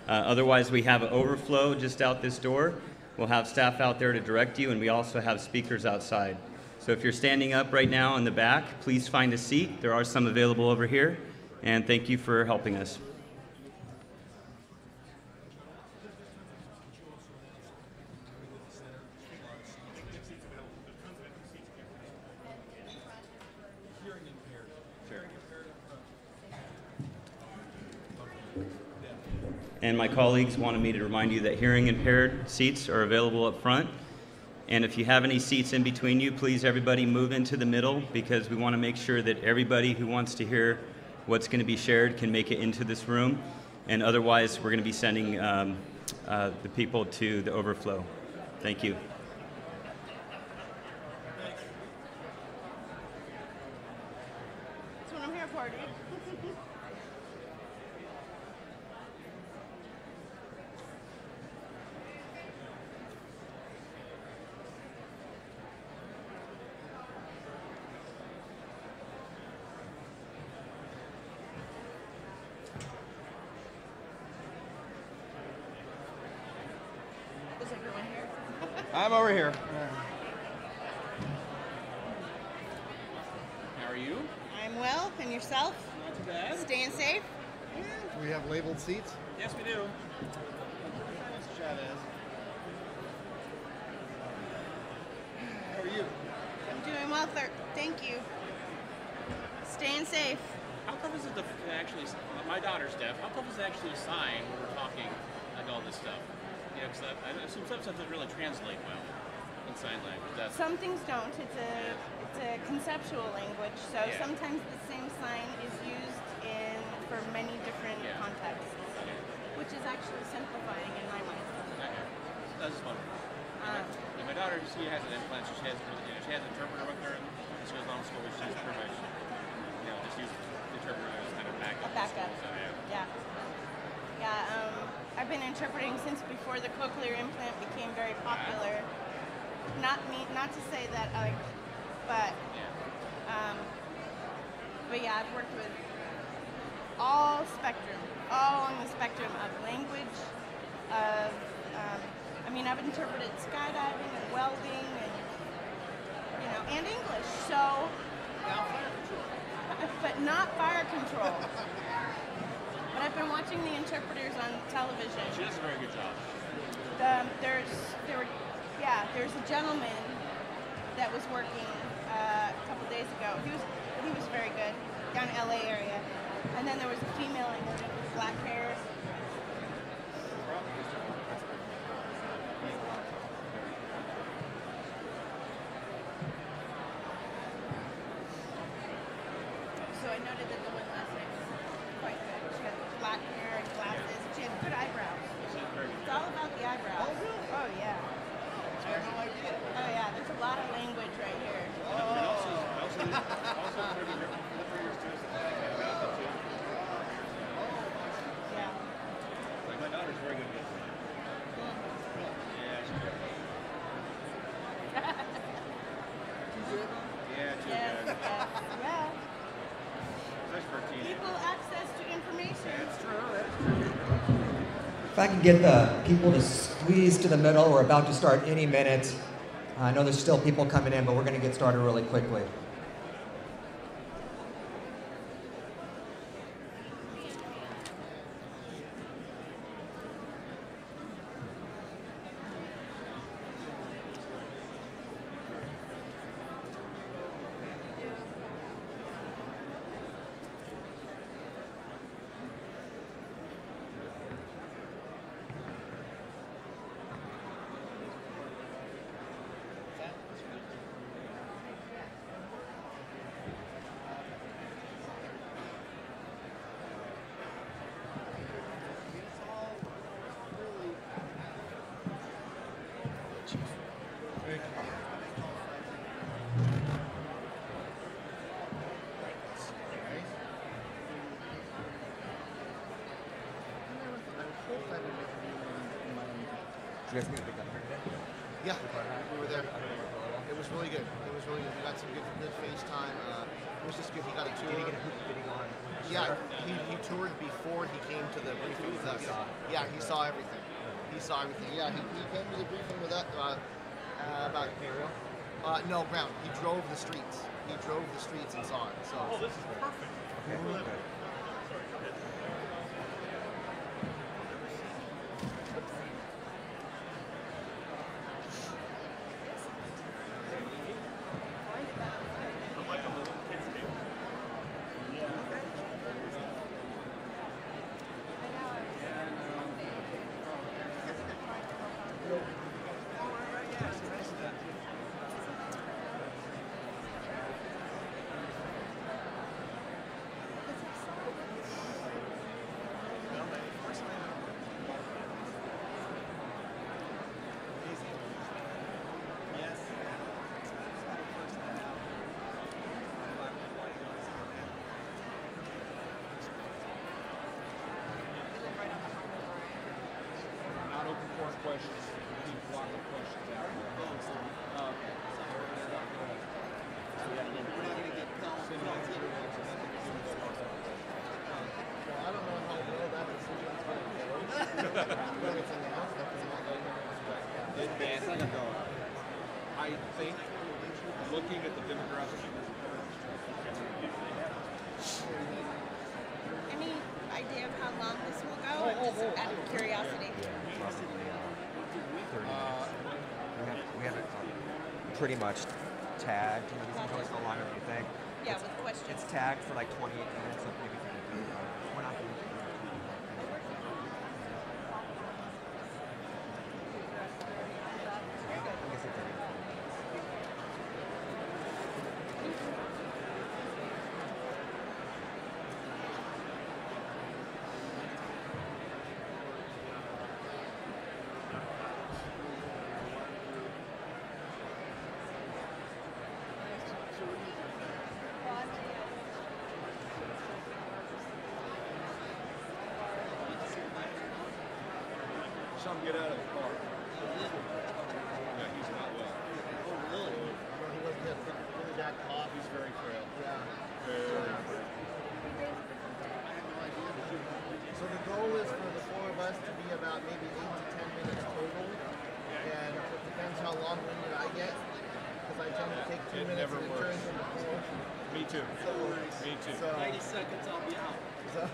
Otherwise, we have an overflow just out this door. We'll have staff out there to direct you, and we also have speakers outside. So if you're standing up right now in the back, please find a seat. There are some available over here, and thank you for helping us. And my colleagues wanted me to remind you that hearing impaired seats are available up front. And if you have any seats in between you, please everybody move into the middle, because we want to make sure that everybody who wants to hear what's going to be shared can make it into this room. And otherwise, we're going to be sending the people to the overflow. Thank you. That's what I'm here for, dude. I'm over here. How are you? I'm well, and yourself? Not too bad. Staying safe? We have labeled seats? Yes, we do. Ms. Chavez. How are you? I'm doing well, thank you. Staying safe. How tough is it to actually, my daughter's deaf, how tough is it actually to sign when we're talking like all this stuff? Yeah, because I assume some stuff doesn't really translate well in sign language. Some things don't. It's a conceptual language, so sometimes the same sign is used for many different contexts, which is actually simplifying in my mind. That's fun. And my daughter, she has an implant, so she has an interpreter with her, and she goes on school, which she's pretty much, just use the interpreter as kind of backup. A backup. So, Yeah. I've been interpreting since before the cochlear implant became very popular. Not to say that but yeah, I've worked with all along the spectrum of language, I've interpreted skydiving and welding and English, so, but not fire control. But I've been watching the interpreters on television. she does a very good job. There's a gentleman that was working a couple days ago. He was very good down in LA area. And then there was a female interpreter with black hair. I noted that the one last night was quite good. She had black hair and glasses. She had good eyebrows. It's all about the eyebrows. Oh, really? Oh, yeah. I had no idea. Oh, yeah. There's a lot of language right here. And also maybe the figures too, is about the two. Yeah. Like my daughter's very good at it. Yeah, she's good. Yeah, too good. Well, Nice for a teenager. equal access to information. That's true. If I can get the people to squeeze to the middle, we're about to start any minute. I know there's still people coming in, but we're going to get started really quickly. You guys need to pick up here today? Yeah, we were there. It was really good. It was really good. We got some good FaceTime. It was just good. He got a tour. Did he get a hoop fitting on? Yeah, he toured before he came to the briefing with us. Yeah, he saw everything. He saw everything. Yeah, he came to the briefing with us about aerial. No, ground. He drove the streets. He drove the streets and saw it. So. Oh, this is perfect. Okay, good. Questions. Keep blocking questions out. We're not going to get called. Well, I don't know how well that decision is going to go. When it's announced, It's going to go. I think, looking at the demographics, Any idea of how long this will go? Just out of curiosity. we have it pretty much tagged. You know, these can go so long as you think. Yeah, with questions. It's tagged for like 28 minutes, so maybe we're not going to some get out of the car. Yeah, he's not well. Oh, really? He wasn't really that off. He's very frail. Yeah. Very frail. So the goal is for the four of us to be about maybe 8 to 10 minutes total. And it depends how long-winded I get. Because I tend to take 2 minutes never and it works. turns into 4. Me too. Me too. So, 90 seconds, I'll be out. So,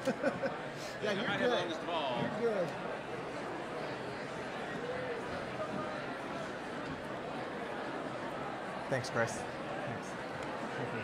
yeah, you're I good. have on this ball. You're good. Thanks, Chris. Thanks. Thank you.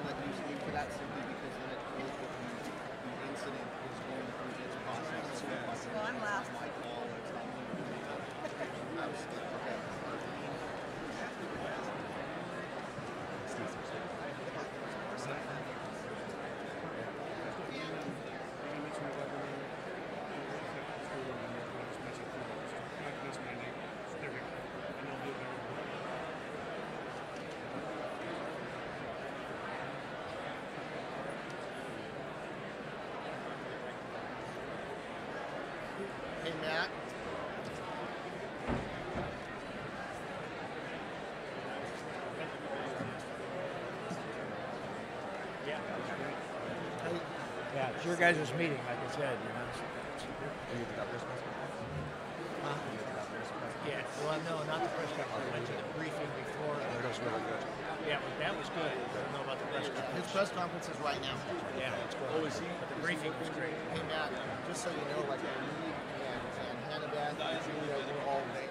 that use it for that simply because then it goes with the incident is going through its process. Well, I'm last. My call, it's not I was okay. Hey, Matt. Yeah, it's your guys' meeting, like I said, you know. Are you at the governor's press conference? Huh? Are you at the governor's press conference? Yeah, well, no, not the press conference. I went to the briefing before. That was really good. Yeah, well, that was good. I don't know about the press conference. His press conference is right now. Yeah, it's good. Oh, is he? But the briefing was great. Hey, Matt, just so you know, like, me and Hannah Beth and Julia, we're all there.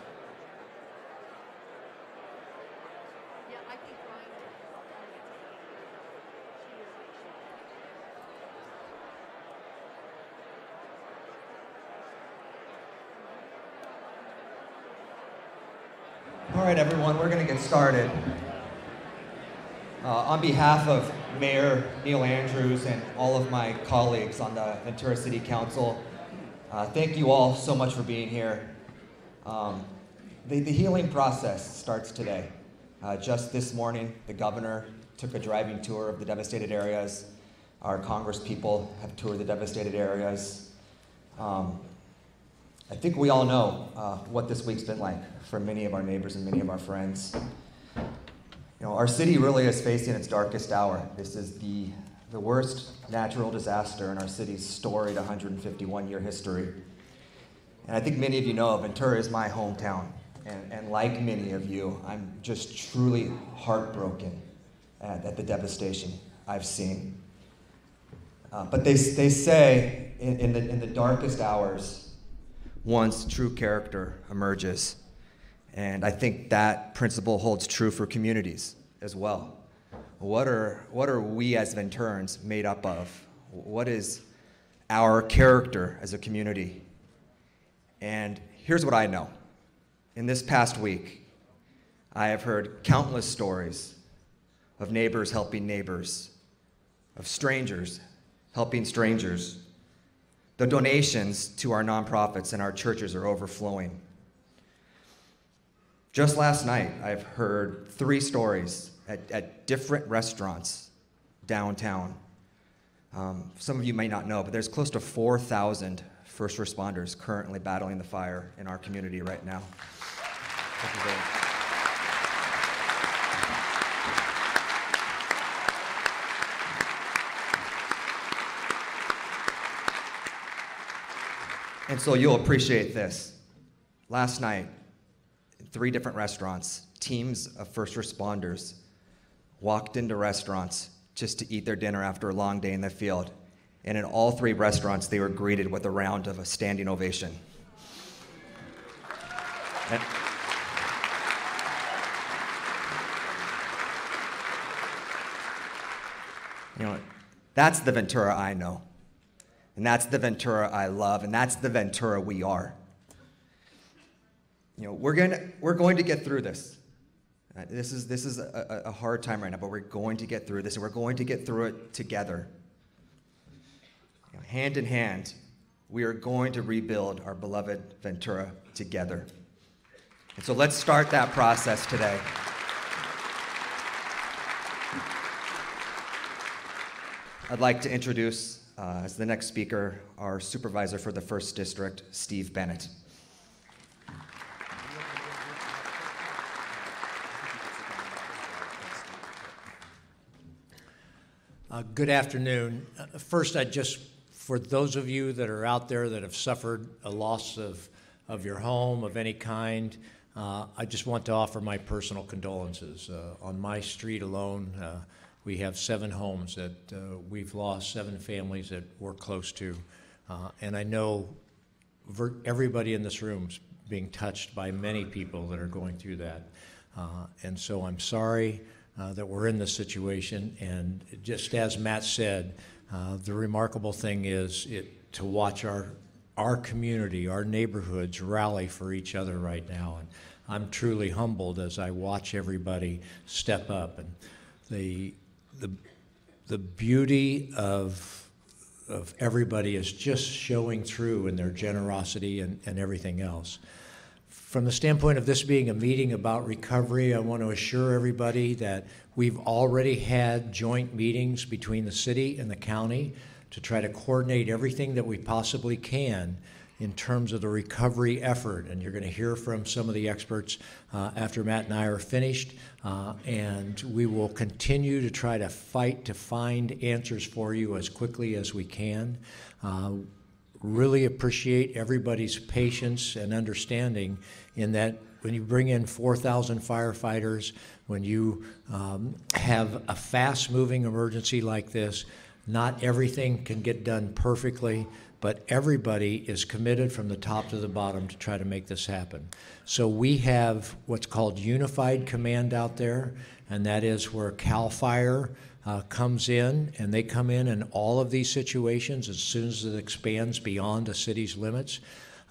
Yeah, I think Ryan. All right, everyone, we're going to get started. On behalf of Mayor Neil Andrews and all of my colleagues on the Ventura City Council, thank you all so much for being here. The healing process starts today. Just this morning, the governor took a driving tour of the devastated areas. Our Congress people have toured the devastated areas. I think we all know what this week's been like for many of our neighbors and many of our friends. You know, our city really is facing its darkest hour. This is the worst natural disaster in our city's storied 151-year history. And I think many of you know Ventura is my hometown. And like many of you, I'm just truly heartbroken at the devastation I've seen. But they say in the darkest hours, one's true character emerges. And I think that principle holds true for communities as well. What are we as Venturans made up of? What is our character as a community? And here's what I know. In this past week, I have heard countless stories of neighbors helping neighbors, of strangers helping strangers. The donations to our nonprofits and our churches are overflowing. Just last night, I've heard 3 stories at different restaurants downtown. Some of you may not know, but there's close to 4,000 first responders currently battling the fire in our community right now. Thank you very much. And so you'll appreciate this. Last night, in 3 different restaurants, teams of first responders walked into restaurants just to eat their dinner after a long day in the field. And in all 3 restaurants, they were greeted with a round of a standing ovation. And you know, that's the Ventura I know. And that's the Ventura I love, and that's the Ventura we are. You know, we're going to get through this. This is a hard time right now, but we're going to get through this, and we're going to get through it together. You know, hand in hand, we are going to rebuild our beloved Ventura together. And so let's start that process today. I'd like to introduce, as the next speaker, our supervisor for the 1st District, Steve Bennett. Good afternoon. First, for those of you that are out there that have suffered a loss of your home of any kind, I just want to offer my personal condolences. On my street alone, we have 7 homes that we've lost, 7 families that we're close to. And I know everybody in this room is being touched by many people that are going through that. And so I'm sorry that we're in this situation. And just as Matt said, the remarkable thing is to watch our community, our neighborhoods rally for each other right now. And I'm truly humbled as I watch everybody step up. And the beauty of everybody is just showing through in their generosity and everything else. From the standpoint of this being a meeting about recovery, I want to assure everybody that we've already had joint meetings between the city and the county to try to coordinate everything that we possibly can in terms of the recovery effort. And you're going to hear from some of the experts after Matt and I are finished. And we will continue to try to fight to find answers for you as quickly as we can. Really appreciate everybody's patience and understanding in that when you bring in 4,000 firefighters, when you have a fast-moving emergency like this, not everything can get done perfectly, but everybody is committed from the top to the bottom to try to make this happen. So we have what's called unified command out there, and that is where CAL FIRE comes in, and they come in all of these situations as soon as it expands beyond a city's limits.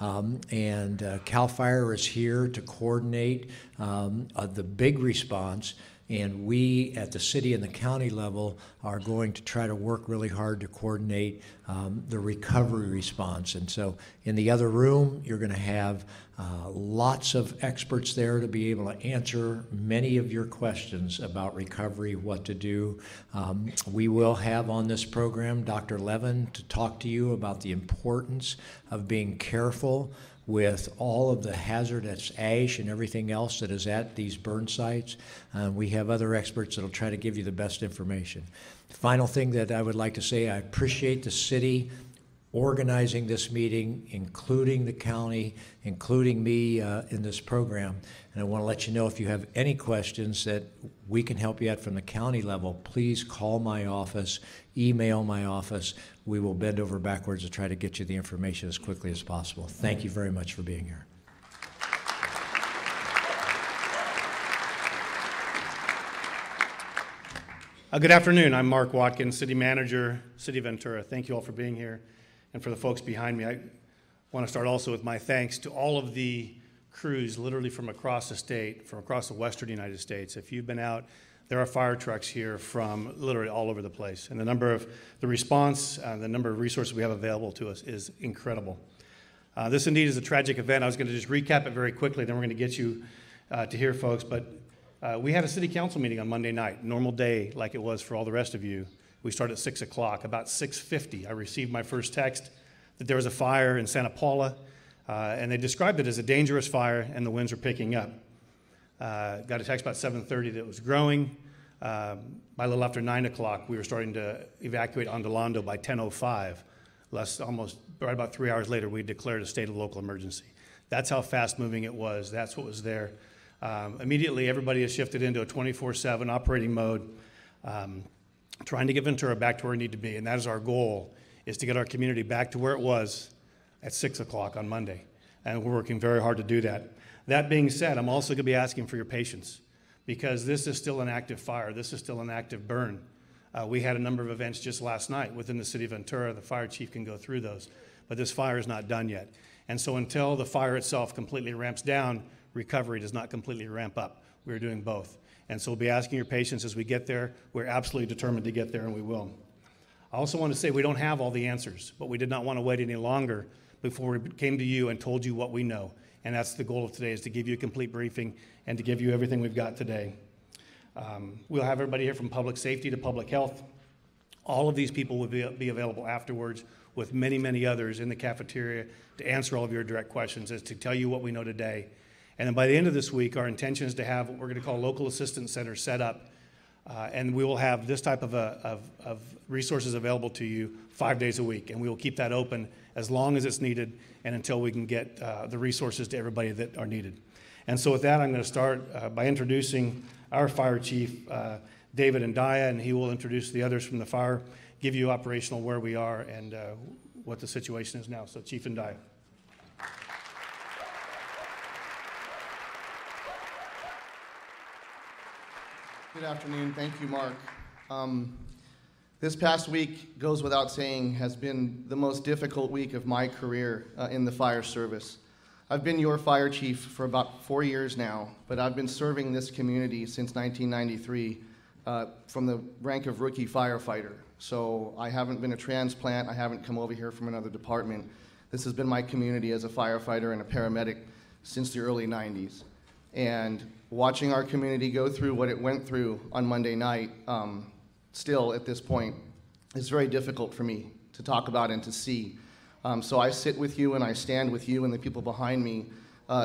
CAL FIRE is here to coordinate the big response, and we at the city and the county level are going to try to work really hard to coordinate the recovery response. And so in the other room, you're going to have lots of experts there to be able to answer many of your questions about recovery, what to do. We will have on this program Dr. Levin to talk to you about the importance of being careful with all of the hazardous ash and everything else that is at these burn sites. We have other experts that will try to give you the best information. Final thing that I would like to say, I appreciate the city organizing this meeting, including the county, including me in this program. And I want to let you know if you have any questions that we can help you at from the county level, please call my office, email my office. We will bend over backwards to try to get you the information as quickly as possible. Thank you very much for being here. Good afternoon. I'm Mark Watkins, City Manager, City of Ventura. Thank you all for being here. And for the folks behind me, I want to start also with my thanks to all of the crews literally from across the state, from across the western United States. If you've been out, there are fire trucks here from literally all over the place. And the response, the number of resources we have available to us is incredible. This indeed is a tragic event. I was going to just recap it very quickly, then we're going to get you to hear folks. But we had a city council meeting on Monday night, normal day like it was for all the rest of you. We started at 6 o'clock. About 6:50, I received my first text that there was a fire in Santa Paula, and they described it as a dangerous fire, and the winds were picking up. Got a text about 7:30 that it was growing. By a little after 9 o'clock, we were starting to evacuate Ondulando by 10:05. Almost right about 3 hours later, we declared a state of local emergency. That's how fast moving it was. That's what was there. Immediately, everybody has shifted into a 24/7 operating mode, trying to get Ventura back to where we need to be. And that is our goal, is to get our community back to where it was at 6 o'clock on Monday. And we're working very hard to do that. That being said, I'm also going to be asking for your patience, because this is still an active fire. This is still an active burn. We had a number of events just last night within the city of Ventura. The fire chief can go through those. But this fire is not done yet. And so until the fire itself completely ramps down, recovery does not completely ramp up. We're doing both. And so we'll be asking your patience as we get there. We're absolutely determined to get there, and we will. I also want to say we don't have all the answers, but we did not want to wait any longer before we came to you and told you what we know. And that's the goal of today, is to give you a complete briefing and to give you everything we've got today. We'll have everybody here from public safety to public health. All of these people will be available afterwards with many, many others in the cafeteria to answer all of your direct questions, as to tell you what we know today. And then by the end of this week, our intention is to have what we're going to call local assistance centers set up. And we will have this type of resources available to you 5 days a week. And we will keep that open as long as it's needed and until we can get the resources to everybody that are needed. And so with that, I'm going to start by introducing our fire chief, David Ndaya, and he will introduce the others from the fire, give you operational where we are and what the situation is now. So Chief Ndaya. Good afternoon. Thank you, Mark. This past week, goes without saying, has been the most difficult week of my career in the fire service. I've been your fire chief for about 4 years now, but I've been serving this community since 1993 from the rank of rookie firefighter. So I haven't been a transplant. I haven't come over here from another department. This has been my community as a firefighter and a paramedic since the early 90s. And watching our community go through what it went through on Monday night, still at this point, is very difficult for me to talk about and to see. So I sit with you and I stand with you and the people behind me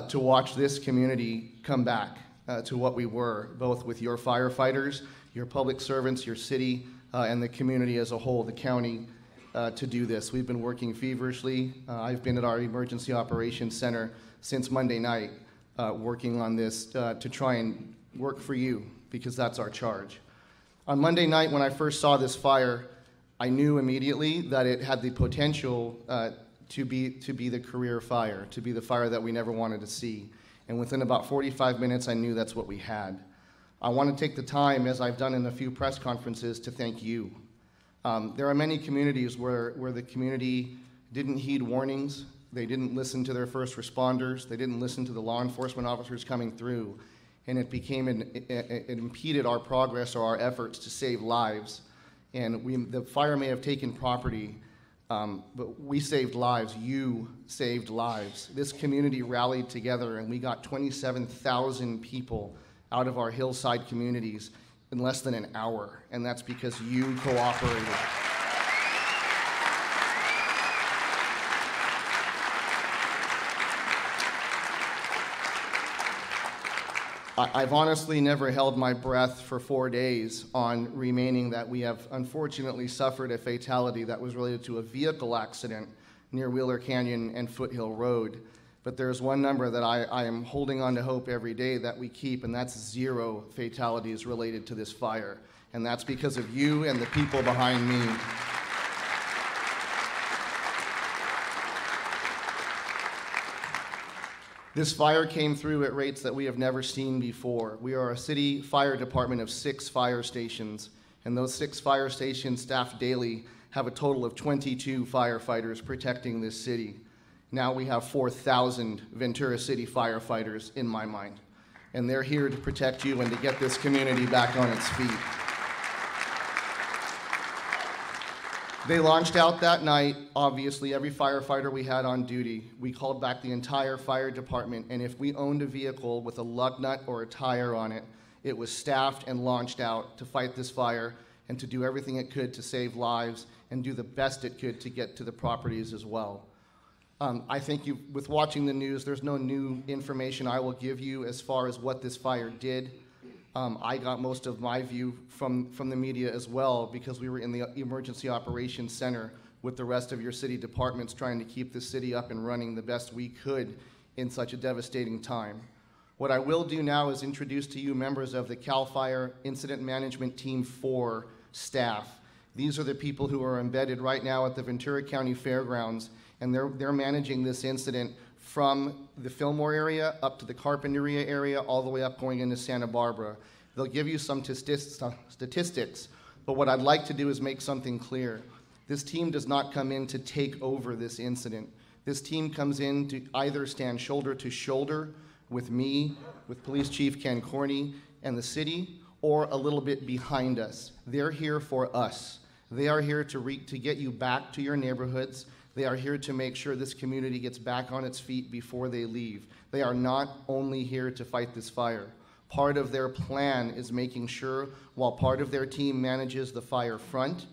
to watch this community come back to what we were, both with your firefighters, your public servants, your city, and the community as a whole, the county, to do this. We've been working feverishly. I've been at our Emergency Operations Center since Monday night, working on this to try and work for you, because that's our charge. On Monday night, when I first saw this fire, I knew immediately that it had the potential to be the career fire, to be the fire that we never wanted to see. And within about 45 minutes, I knew that's what we had. I want to take the time, as I've done in a few press conferences, to thank you. There are many communities where the community didn't heed warnings. They didn't listen to their first responders. They didn't listen to the law enforcement officers coming through. And it impeded our progress or our efforts to save lives. And the fire may have taken property, but we saved lives. You saved lives. This community rallied together, and we got 27,000 people out of our hillside communities in less than an hour. And that's because you cooperated. I've honestly never held my breath for 4 days on remaining that we have unfortunately suffered a fatality that was related to a vehicle accident near Wheeler Canyon and Foothill Road. But there's one number that I am holding on to hope every day that we keep, and that's 0 fatalities related to this fire. And that's because of you and the people behind me. This fire came through at rates that we have never seen before. We are a city fire department of 6 fire stations, and those 6 fire stations staffed daily have a total of 22 firefighters protecting this city. Now we have 4,000 Ventura City firefighters in my mind, and they're here to protect you and to get this community back on its feet. They launched out that night, obviously, every firefighter we had on duty. We called back the entire fire department, and if we owned a vehicle with a lug nut or a tire on it, it was staffed and launched out to fight this fire and to do everything it could to save lives and do the best it could to get to the properties as well. I think with watching the news, there's no new information I will give you as far as what this fire did. I got most of my view from the media as well, because we were in the Emergency Operations Center with the rest of your city departments trying to keep the city up and running the best we could in such a devastating time. What I will do now is introduce to you members of the CAL FIRE Incident Management Team 4 staff. These are the people who are embedded right now at the Ventura County Fairgrounds, and they're managing this incident from the Fillmore area up to the Carpinteria area, all the way up going into Santa Barbara. They'll give you some statistics, but what I'd like to do is make something clear. This team does not come in to take over this incident. This team comes in to either stand shoulder to shoulder with me, with Police Chief Ken Corney, and the city, or a little bit behind us. They're here for us. They are here to get you back to your neighborhoods. They are here to make sure this community gets back on its feet before they leave. They are not only here to fight this fire. Part of their plan is making sure, while part of their team manages the fire front,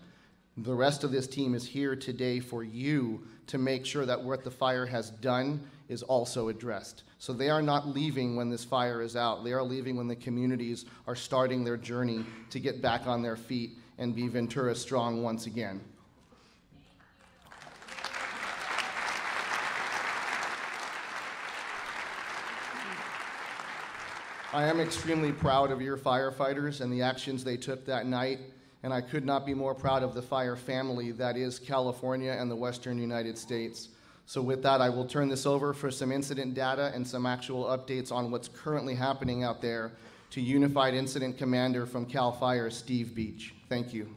the rest of this team is here today for you to make sure that what the fire has done is also addressed. So they are not leaving when this fire is out. They are leaving when the communities are starting their journey to get back on their feet and be Ventura strong once again. I am extremely proud of your firefighters and the actions they took that night, and I could not be more proud of the fire family that is California and the Western United States. So with that, I will turn this over for some incident data and some actual updates on what's currently happening out there to Unified Incident Commander from CAL FIRE, Steve Beach. Thank you.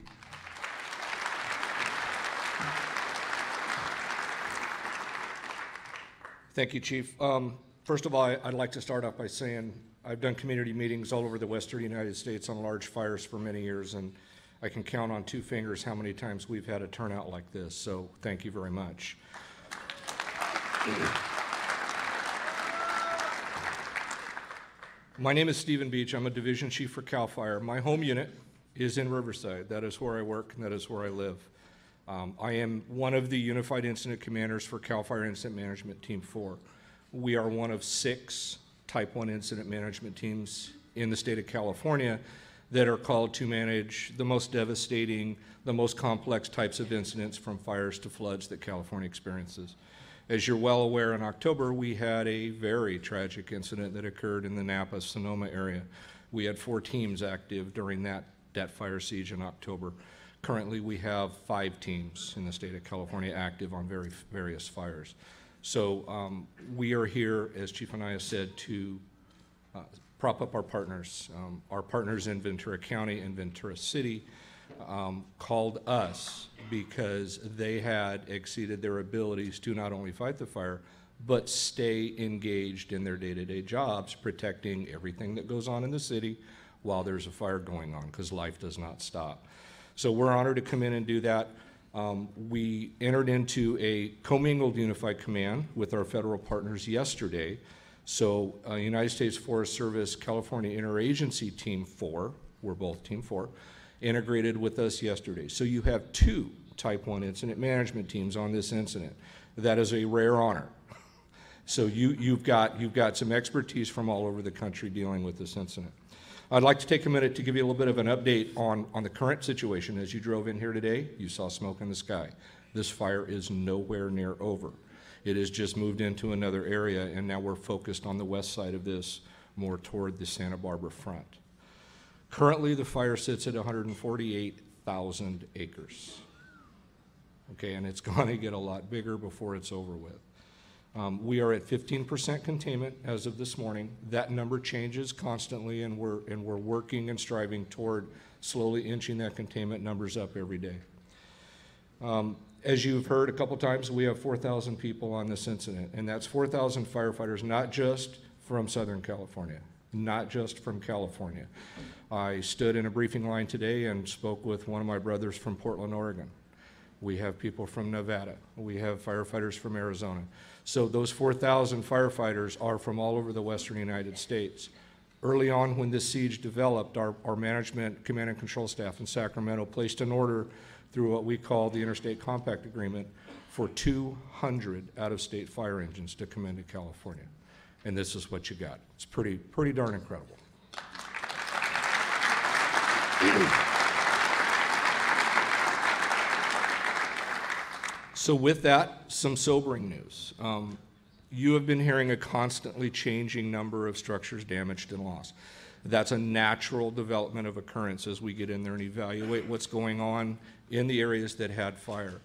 Thank you, Chief. First of all, I'd like to start off by saying I've done community meetings all over the western United States on large fires for many years, and I can count on 2 fingers how many times we've had a turnout like this, so thank you very much. My name is Stephen Beach. I'm a division chief for CAL FIRE. My home unit is in Riverside. That is where I work and that is where I live. I am one of the Unified Incident Commanders for CAL FIRE Incident Management Team 4. We are one of 6 Type 1 incident management teams in the state of California that are called to manage the most devastating, the most complex types of incidents, from fires to floods, that California experiences. As you're well aware, in October, we had a very tragic incident that occurred in the Napa-Sonoma area. We had 4 teams active during that fire siege in October. Currently, we have 5 teams in the state of California active on various fires. So we are here, as Chief Anaya said, to prop up our partners. Our partners in Ventura County and Ventura City called us because they had exceeded their abilities to not only fight the fire, but stay engaged in their day-to-day jobs, protecting everything that goes on in the city while there's a fire going on, because life does not stop. So we're honored to come in and do that. We entered into a commingled unified command with our federal partners yesterday. So United States Forest Service California Interagency Team 4, we're both Team 4, integrated with us yesterday. So you have 2 Type 1 incident management teams on this incident. That is a rare honor. So you've got some expertise from all over the country dealing with this incident. I'd like to take a minute to give you a little bit of an update on the current situation. As you drove in here today, you saw smoke in the sky. This fire is nowhere near over. It has just moved into another area, and now we're focused on the west side of this, more toward the Santa Barbara front. Currently, the fire sits at 148,000 acres. Okay, and it's going to get a lot bigger before it's over with. We are at 15% containment as of this morning. That number changes constantly, and we're working and striving toward slowly inching that containment numbers up every day. As you've heard a couple times, we have 4,000 people on this incident, and that's 4,000 firefighters, not just from Southern California, not just from California. I stood in a briefing line today and spoke with one of my brothers from Portland, Oregon. We have people from Nevada. We have firefighters from Arizona. So those 4,000 firefighters are from all over the western United States. Early on, when this siege developed, our management, command and control staff in Sacramento placed an order through what we call the Interstate Compact Agreement for 200 out-of-state fire engines to come into California. And this is what you got. It's pretty darn incredible. So with that, some sobering news. You have been hearing a constantly changing number of structures damaged and lost. That's a natural development of occurrence as we get in there and evaluate what's going on in the areas that had fire.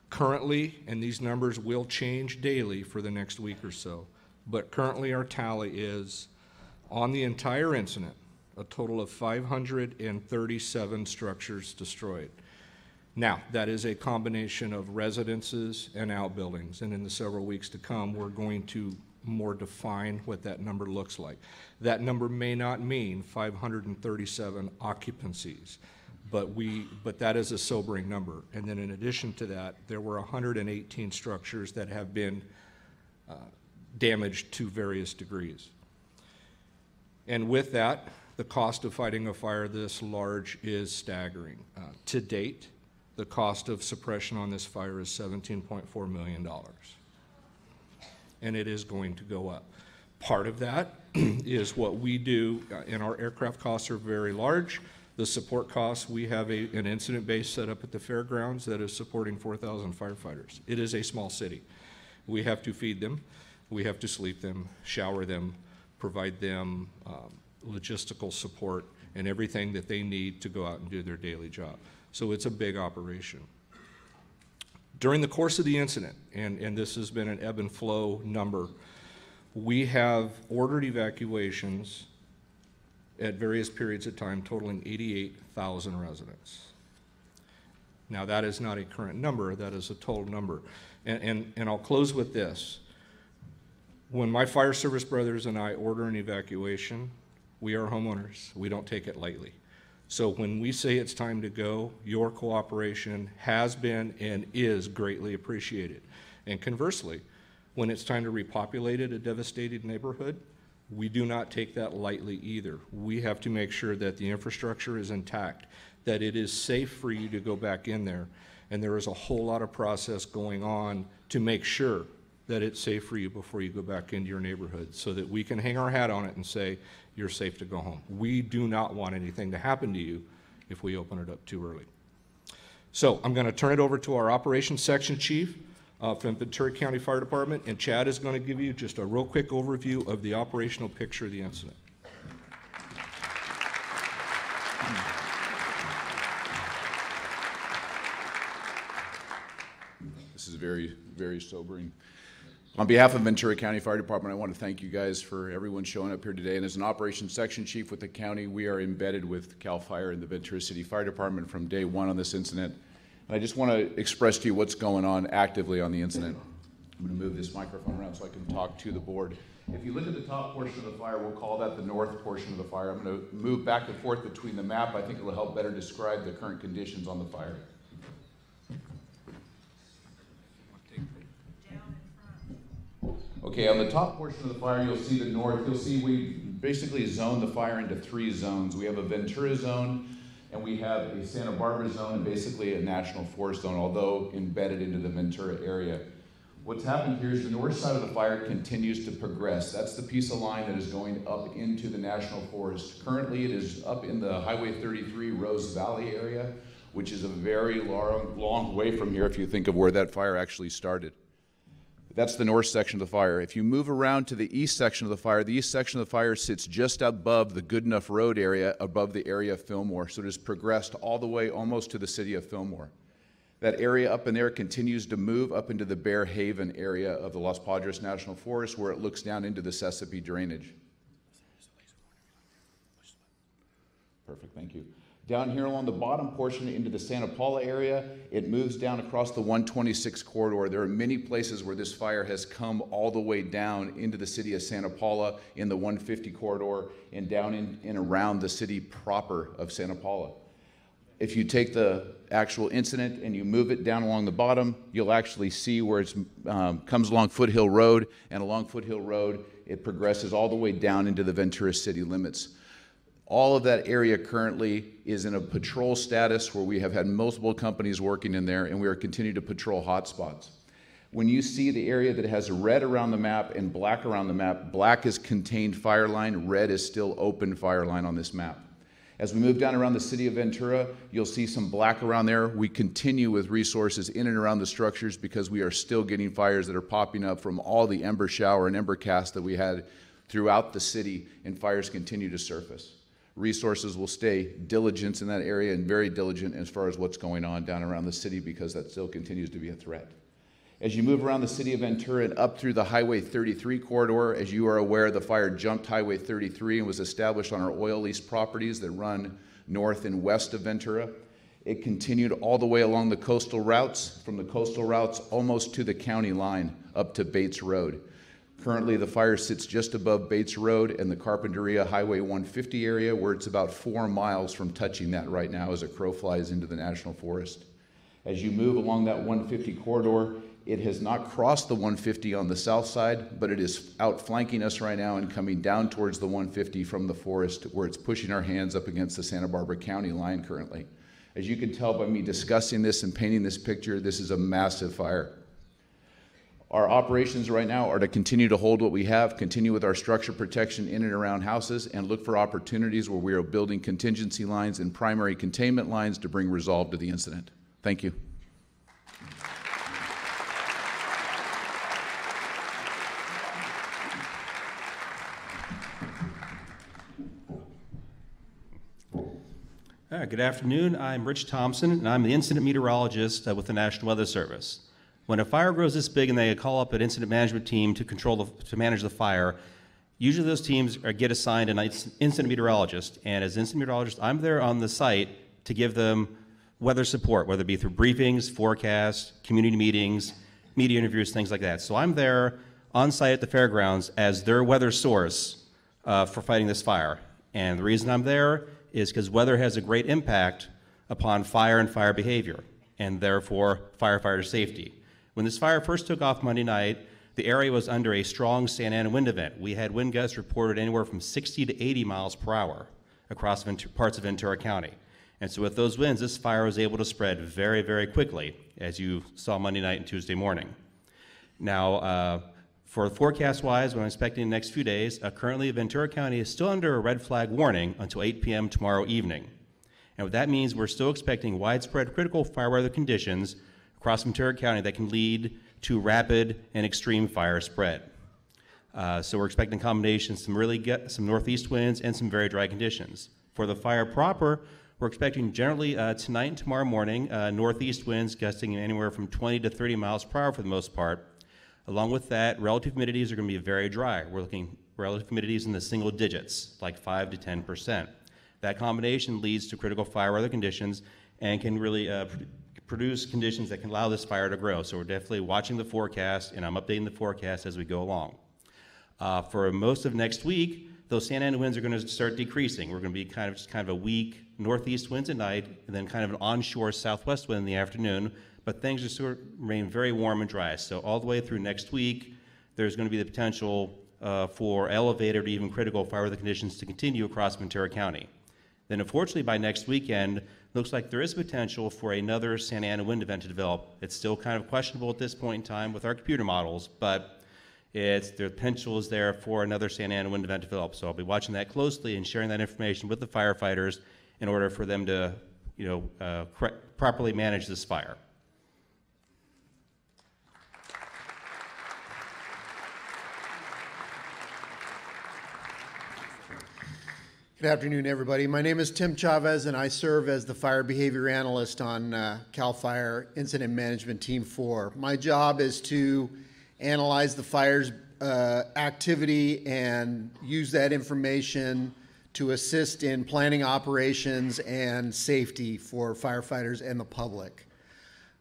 Currently, and these numbers will change daily for the next week or so, but currently our tally is, on the entire incident, a total of 537 structures destroyed. Now, that is a combination of residences and outbuildings, and in the several weeks to come, we're going to more define what that number looks like. That number may not mean 537 occupancies, but that is a sobering number. And then in addition to that, there were 118 structures that have been damaged to various degrees. And with that, the cost of fighting a fire this large is staggering. To date, the cost of suppression on this fire is $17.4 million. And it is going to go up. Part of that is what we do, and our aircraft costs are very large. The support costs, we have an incident base set up at the fairgrounds that is supporting 4,000 firefighters. It is a small city. We have to feed them, we have to sleep them, shower them, provide them logistical support and everything that they need to go out and do their daily job. So it's a big operation. During the course of the incident, and this has been an ebb and flow number, we have ordered evacuations at various periods of time, totaling 88,000 residents. Now, that is not a current number, that is a total number. And I'll close with this. When my fire service brothers and I order an evacuation, we are homeowners. We don't take it lightly. So when we say it's time to go, your cooperation has been and is greatly appreciated. And conversely, when it's time to repopulate a devastated neighborhood, we do not take that lightly either. We have to make sure that the infrastructure is intact, that it is safe for you to go back in there, and there is a whole lot of process going on to make sure that it's safe for you before you go back into your neighborhood, so that we can hang our hat on it and say, you're safe to go home. We do not want anything to happen to you if we open it up too early. So I'm going to turn it over to our operations section chief from Ventura County Fire Department, and Chad is going to give you just a real quick overview of the operational picture of the incident. This is very, very sobering. On behalf of Ventura County Fire Department, I want to thank you guys for everyone showing up here today. And as an operations section chief with the county, we are embedded with CAL FIRE and the Ventura City Fire Department from day one on this incident. And I just want to express to you what's going on actively on the incident. I'm going to move this microphone around so I can talk to the board. If you look at the top portion of the fire, we'll call that the north portion of the fire. I'm going to move back and forth between the map. I think it will help better describe the current conditions on the fire. Okay, on the top portion of the fire, you'll see the north. You'll see we basically zoned the fire into 3 zones. We have a Ventura zone, and we have a Santa Barbara zone, and basically a national forest zone, although embedded into the Ventura area. What's happened here is the north side of the fire continues to progress. That's the piece of line that is going up into the national forest. Currently, it is up in the Highway 33 Rose Valley area, which is a very long way from here if you think of where that fire actually started. That's the north section of the fire. If you move around to the east section of the east section of the fire sits just above the Goodenough Road area, above the area of Fillmore. So it has progressed all the way almost to the city of Fillmore. That area up in there continues to move up into the Bear Haven area of the Los Padres National Forest, where it looks down into the Chesapeake drainage. Perfect, thank you. Down here along the bottom portion into the Santa Paula area, it moves down across the 126 corridor. There are many places where this fire has come all the way down into the city of Santa Paula in the 150 corridor and down in around the city proper of Santa Paula. If you take the actual incident and you move it down along the bottom, you'll actually see where it comes along Foothill Road, and along Foothill Road, it progresses all the way down into the Ventura city limits. All of that area currently is in a patrol status where we have had multiple companies working in there, and we are continuing to patrol hotspots. When you see the area that has red around the map and black around the map, black is contained fire line, red is still open fire line on this map. As we move down around the city of Ventura, you'll see some black around there. We continue with resources in and around the structures because we are still getting fires that are popping up from all the ember shower and ember cast that we had throughout the city, and fires continue to surface. Resources will stay diligent in that area and very diligent as far as what's going on down around the city, because that still continues to be a threat. As you move around the city of Ventura and up through the Highway 33 corridor, as you are aware, the fire jumped Highway 33 and was established on our oil lease properties that run north and west of Ventura. It continued all the way along the coastal routes, from the coastal routes almost to the county line up to Bates Road. Currently, the fire sits just above Bates Road and the Carpinteria Highway 150 area, where it's about 4 miles from touching that right now as a crow flies into the National Forest. As you move along that 150 corridor, it has not crossed the 150 on the south side, but it is outflanking us right now and coming down towards the 150 from the forest, where it's pushing our hands up against the Santa Barbara County line currently. As you can tell by me discussing this and painting this picture, this is a massive fire. Our operations right now are to continue to hold what we have, continue with our structure protection in and around houses, and look for opportunities where we are building contingency lines and primary containment lines to bring resolve to the incident. Thank you. Good afternoon. I'm Rich Thompson, and I'm the incident meteorologist with the National Weather Service. When a fire grows this big and they call up an incident management team to manage the fire, Usually those teams get assigned an incident meteorologist, and as incident meteorologist, I'm there on the site to give them weather support, whether it be through briefings, forecasts, community meetings, media interviews, things like that. So I'm there on site at the fairgrounds as their weather source for fighting this fire. And the reason I'm there is because weather has a great impact upon fire and fire behavior, and therefore firefighter safety. When this fire first took off Monday night, the area was under a strong Santa Ana wind event. We had wind gusts reported anywhere from 60 to 80 miles per hour across parts of Ventura County. And so with those winds, this fire was able to spread very, very quickly, as you saw Monday night and Tuesday morning. Now, for forecast-wise, what I'm expecting in the next few days, currently Ventura County is still under a red flag warning until 8 p.m. tomorrow evening. And what that means, we're still expecting widespread critical fire weather conditions across Ventura County that can lead to rapid and extreme fire spread. So we're expecting combinations, some northeast winds and some very dry conditions. For the fire proper, we're expecting generally tonight and tomorrow morning, northeast winds gusting anywhere from 20 to 30 miles per hour for the most part. Along with that, relative humidities are going to be very dry. We're looking relative humidities in the single digits, like 5 to 10%. That combination leads to critical fire weather conditions and can really produce conditions that can allow this fire to grow. So we're definitely watching the forecast, and I'm updating the forecast as we go along. For most of next week, those Santa Ana winds are going to start decreasing. We're going to be kind of a weak northeast winds at night, and then kind of an onshore southwest wind in the afternoon, but things just sort of remain very warm and dry. So all the way through next week, there's going to be the potential for elevated or even critical fire weather conditions to continue across Ventura County. Then unfortunately by next weekend, looks like there is potential for another Santa Ana wind event to develop. It's still kind of questionable at this point in time with our computer models, but the potential is there for another Santa Ana wind event to develop. So I'll be watching that closely and sharing that information with the firefighters in order for them to, properly manage this fire. Good afternoon, everybody. My name is Tim Chavez, and I serve as the Fire Behavior Analyst on CAL FIRE Incident Management Team 4. My job is to analyze the fire's activity and use that information to assist in planning operations and safety for firefighters and the public.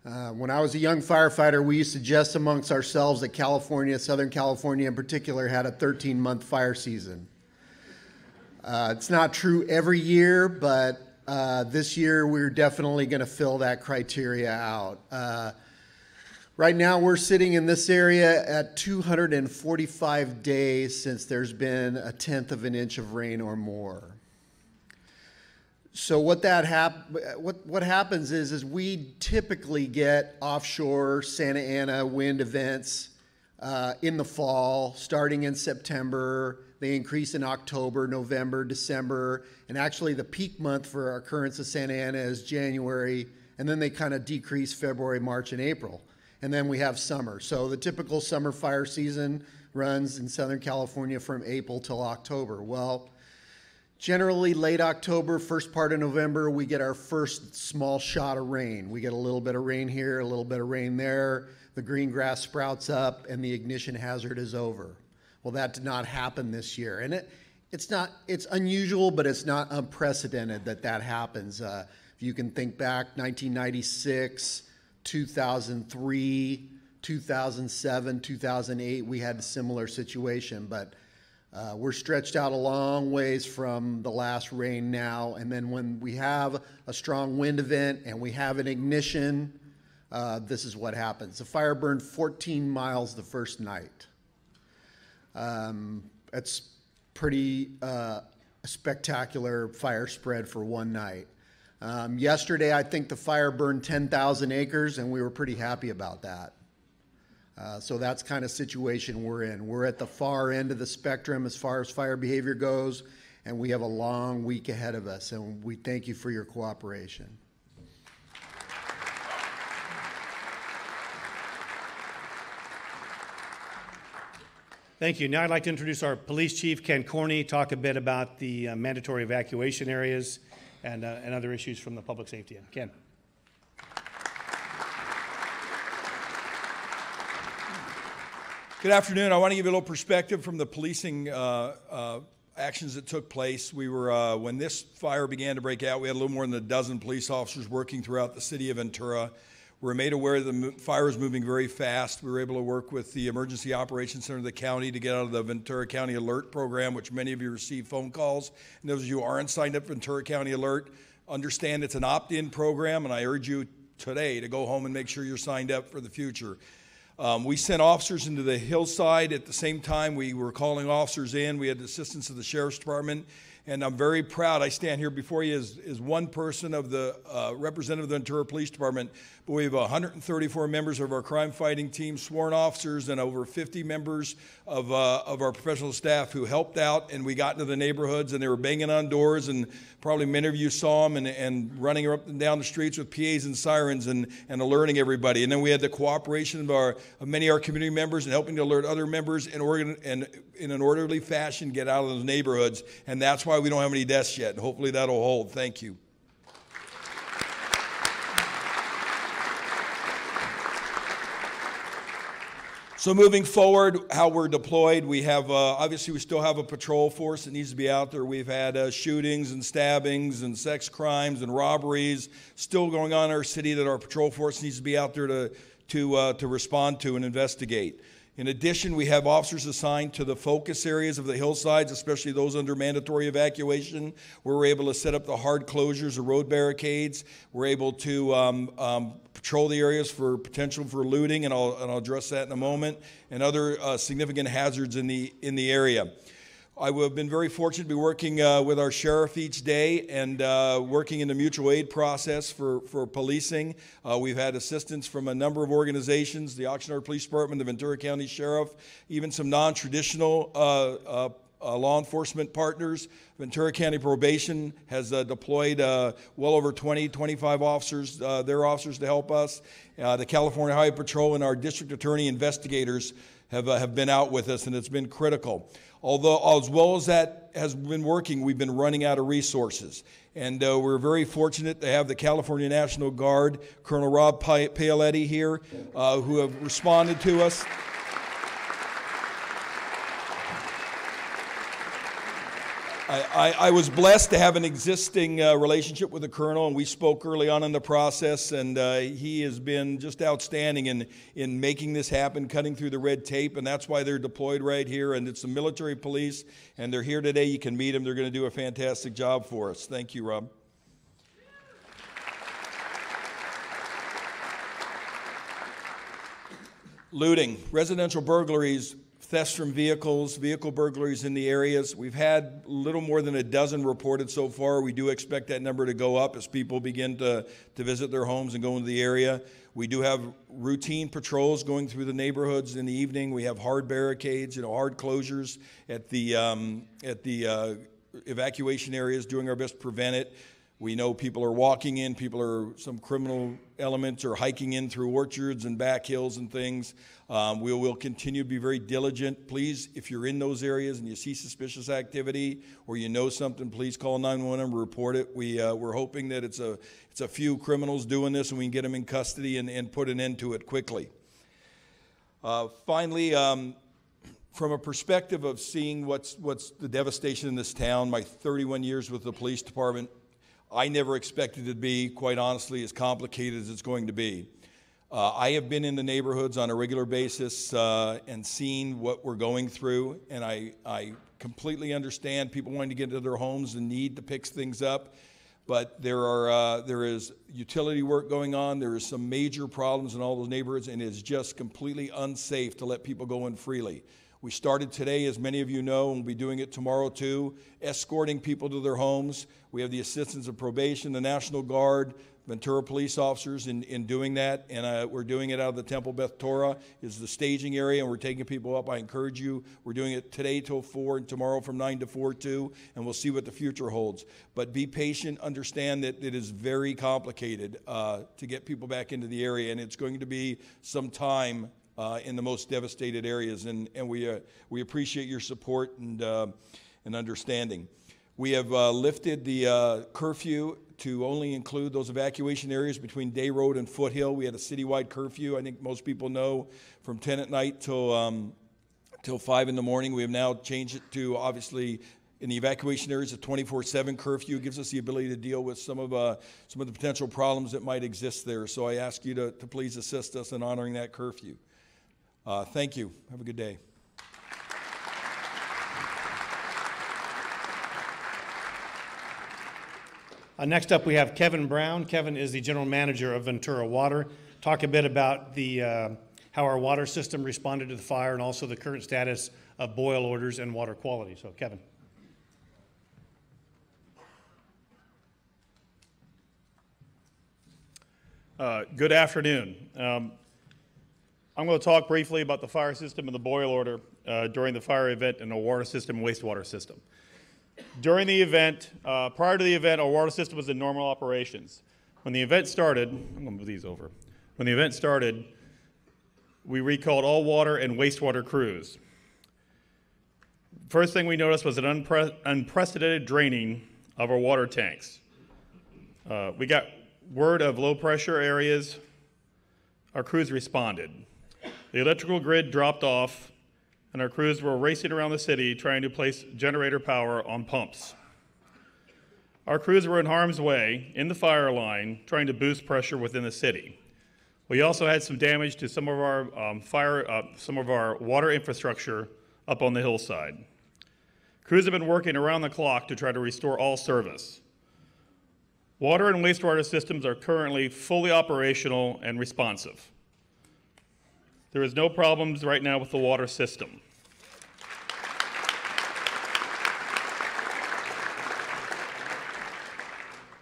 When I was a young firefighter, we used to jest amongst ourselves that California, Southern California in particular, had a 13-month fire season. It's not true every year, but this year we're definitely going to fill that criteria out. Right now we're sitting in this area at 245 days since there's been 1/10 of an inch of rain or more. So what happens is we typically get offshore Santa Ana wind events in the fall, starting in September. They increase in October, November, December, and actually the peak month for occurrence of Santa Ana is January, and then they kind of decrease February, March, and April. And then we have summer. So the typical summer fire season runs in Southern California from April till October. Well, generally late October, first part of November, we get our first small shot of rain. We get a little bit of rain here, a little bit of rain there. The green grass sprouts up, and the ignition hazard is over. Well, that did not happen this year. And it's unusual, but it's not unprecedented that happens. If you can think back, 1996, 2003, 2007, 2008, we had a similar situation. But we're stretched out a long ways from the last rain now. And then when we have a strong wind event and we have an ignition, this is what happens. The fire burned 14 miles the first night. It's pretty spectacular fire spread for one night. Yesterday, I think the fire burned 10,000 acres, and we were pretty happy about that. So that's kind of situation we're in. We're at the far end of the spectrum as far as fire behavior goes, and we have a long week ahead of us, and we thank you for your cooperation. Thank you. Now I'd like to introduce our Police Chief, Ken Corney, talk a bit about the mandatory evacuation areas and other issues from the public safety end. Ken. Good afternoon. I want to give you a little perspective from the policing actions that took place. We were, when this fire began to break out, we had a little more than a dozen police officers working throughout the city of Ventura. We were made aware that the fire was moving very fast. We were able to work with the Emergency Operations Center of the county to get out of the Ventura County Alert program, which many of you receive phone calls. And those of you who aren't signed up for Ventura County Alert, understand it's an opt-in program, and I urge you today to go home and make sure you're signed up for the future. We sent officers into the hillside. At the same time, we were calling officers in. We had the assistance of the Sheriff's Department. And I'm very proud. I stand here before you as one person of the representative of the Ventura Police Department, but we have 134 members of our crime-fighting team, sworn officers, and over 50 members of our professional staff who helped out, and we got into the neighborhoods, and they were banging on doors, and probably many of you saw them, and running up and down the streets with PAs and sirens and alerting everybody. And then we had the cooperation of many of our community members and helping to alert other members and in an orderly fashion get out of those neighborhoods, and that's why we don't have any deaths yet, and hopefully that'll hold. Thank you. So moving forward, how we're deployed, we have, obviously we still have a patrol force that needs to be out there. We've had shootings and stabbings and sex crimes and robberies still going on in our city that our patrol force needs to be out there to respond to and investigate. In addition, we have officers assigned to the focus areas of the hillsides, especially those under mandatory evacuation, where we're able to set up the hard closures or road barricades. We're able to patrol the areas for potential for looting, and I'll address that in a moment, and other significant hazards in the area. I have been very fortunate to be working with our sheriff each day and working in the mutual aid process for policing. We've had assistance from a number of organizations, the Oxnard Police Department, the Ventura County Sheriff, even some non-traditional law enforcement partners. Ventura County Probation has deployed well over 25 officers, their officers to help us. The California Highway Patrol and our district attorney investigators have been out with us, and it's been critical. Although, as well as that has been working, we've been running out of resources. And we're very fortunate to have the California National Guard, Colonel Rob Paoletti here, who have responded to us. I was blessed to have an existing relationship with the Colonel, and we spoke early on in the process, and he has been just outstanding in making this happen, cutting through the red tape, and that's why they're deployed right here, and it's the military police, and they're here today. You can meet them. They're going to do a fantastic job for us. Thank you, Rob. Looting, residential burglaries, thefts from vehicles, vehicle burglaries in the areas. We've had a little more than a dozen reported so far. We do expect that number to go up as people begin to visit their homes and go into the area. We do have routine patrols going through the neighborhoods in the evening. We have hard barricades, hard closures at the evacuation areas, doing our best to prevent it. We know people are walking in, some criminal elements are hiking in through orchards and back hills and things. We will continue to be very diligent. Please, if you're in those areas and you see suspicious activity or you know something, please call 911 and report it. We're hoping that it's a few criminals doing this and we can get them in custody and put an end to it quickly. Finally, from a perspective of seeing what's the devastation in this town, my 31 years with the police department, I never expected it to be, quite honestly, as complicated as it's going to be. I have been in the neighborhoods on a regular basis and seen what we're going through, and I completely understand people wanting to get into their homes and need to fix things up, but there is utility work going on. There is some major problems in all those neighborhoods, and it is just completely unsafe to let people go in freely. We started today, as many of you know, and we'll be doing it tomorrow too, escorting people to their homes. We have the assistance of probation, the National Guard, Ventura police officers in doing that, and we're doing it out of the Temple Beth Torah is the staging area, and we're taking people up. I encourage you. We're doing it today till 4 and tomorrow from 9 to 4 too, and we'll see what the future holds. But be patient. Understand that it is very complicated to get people back into the area, and it's going to be some time in the most devastated areas, and we appreciate your support and understanding. We have lifted the curfew to only include those evacuation areas between Day Road and Foothill. We had a citywide curfew, I think most people know, from 10 at night till till 5 in the morning. We have now changed it to, obviously, in the evacuation areas, a 24/7 curfew. It gives us the ability to deal with some of the potential problems that might exist there. So I ask you to please assist us in honoring that curfew. Thank you. Have a good day. Next up, we have Kevin Brown. Kevin is the General Manager of Ventura Water. Talk a bit about how our water system responded to the fire and also the current status of boil orders and water quality. So, Kevin. Good afternoon. I'm going to talk briefly about the fire system and the boil order during the fire event and the water system and wastewater system. During the event, prior to the event, our water system was in normal operations. When the event started, I'm going to move these over. When the event started, we recalled all water and wastewater crews. First thing we noticed was an unprecedented draining of our water tanks. We got word of low pressure areas. Our crews responded. The electrical grid dropped off, and our crews were racing around the city trying to place generator power on pumps. Our crews were in harm's way in the fire line trying to boost pressure within the city. We also had some damage to some of our water infrastructure up on the hillside. Crews have been working around the clock to try to restore all service. Water and wastewater systems are currently fully operational and responsive. There is no problems right now with the water system.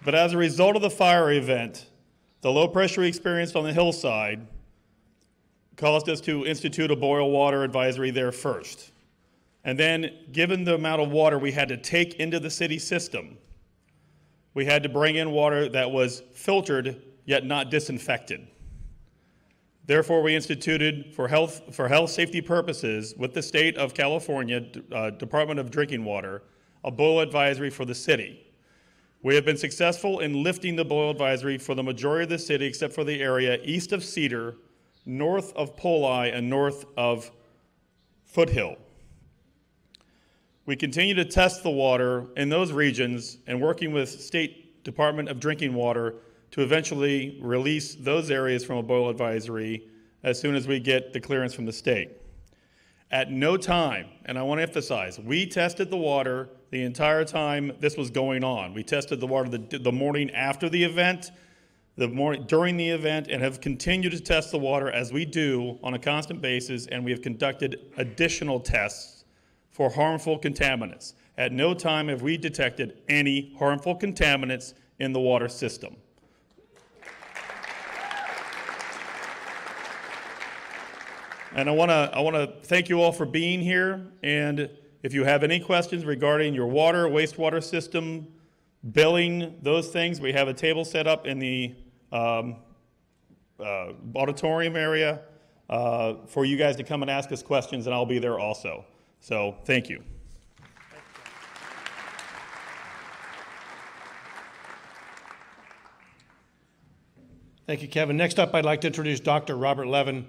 But as a result of the fire event, the low pressure we experienced on the hillside caused us to institute a boil water advisory there first. And then, given the amount of water we had to take into the city system, we had to bring in water that was filtered yet not disinfected. Therefore, we instituted, for health safety purposes, with the state of California Department of Drinking Water, a boil advisory for the city. We have been successful in lifting the boil advisory for the majority of the city, except for the area east of Cedar, north of Poli, and north of Foothill. We continue to test the water in those regions and working with State Department of Drinking Water to eventually release those areas from a boil advisory as soon as we get the clearance from the state. At no time, and I want to emphasize, we tested the water the entire time this was going on. We tested the water the morning after the event, during the event, and have continued to test the water as we do on a constant basis, and we have conducted additional tests for harmful contaminants. At no time have we detected any harmful contaminants in the water system. And I want to thank you all for being here. And if you have any questions regarding your water, wastewater system, billing, those things, we have a table set up in the auditorium area for you guys to come and ask us questions, and I'll be there also. So, thank you. Thank you, Kevin. Next up, I'd like to introduce Dr. Robert Levin.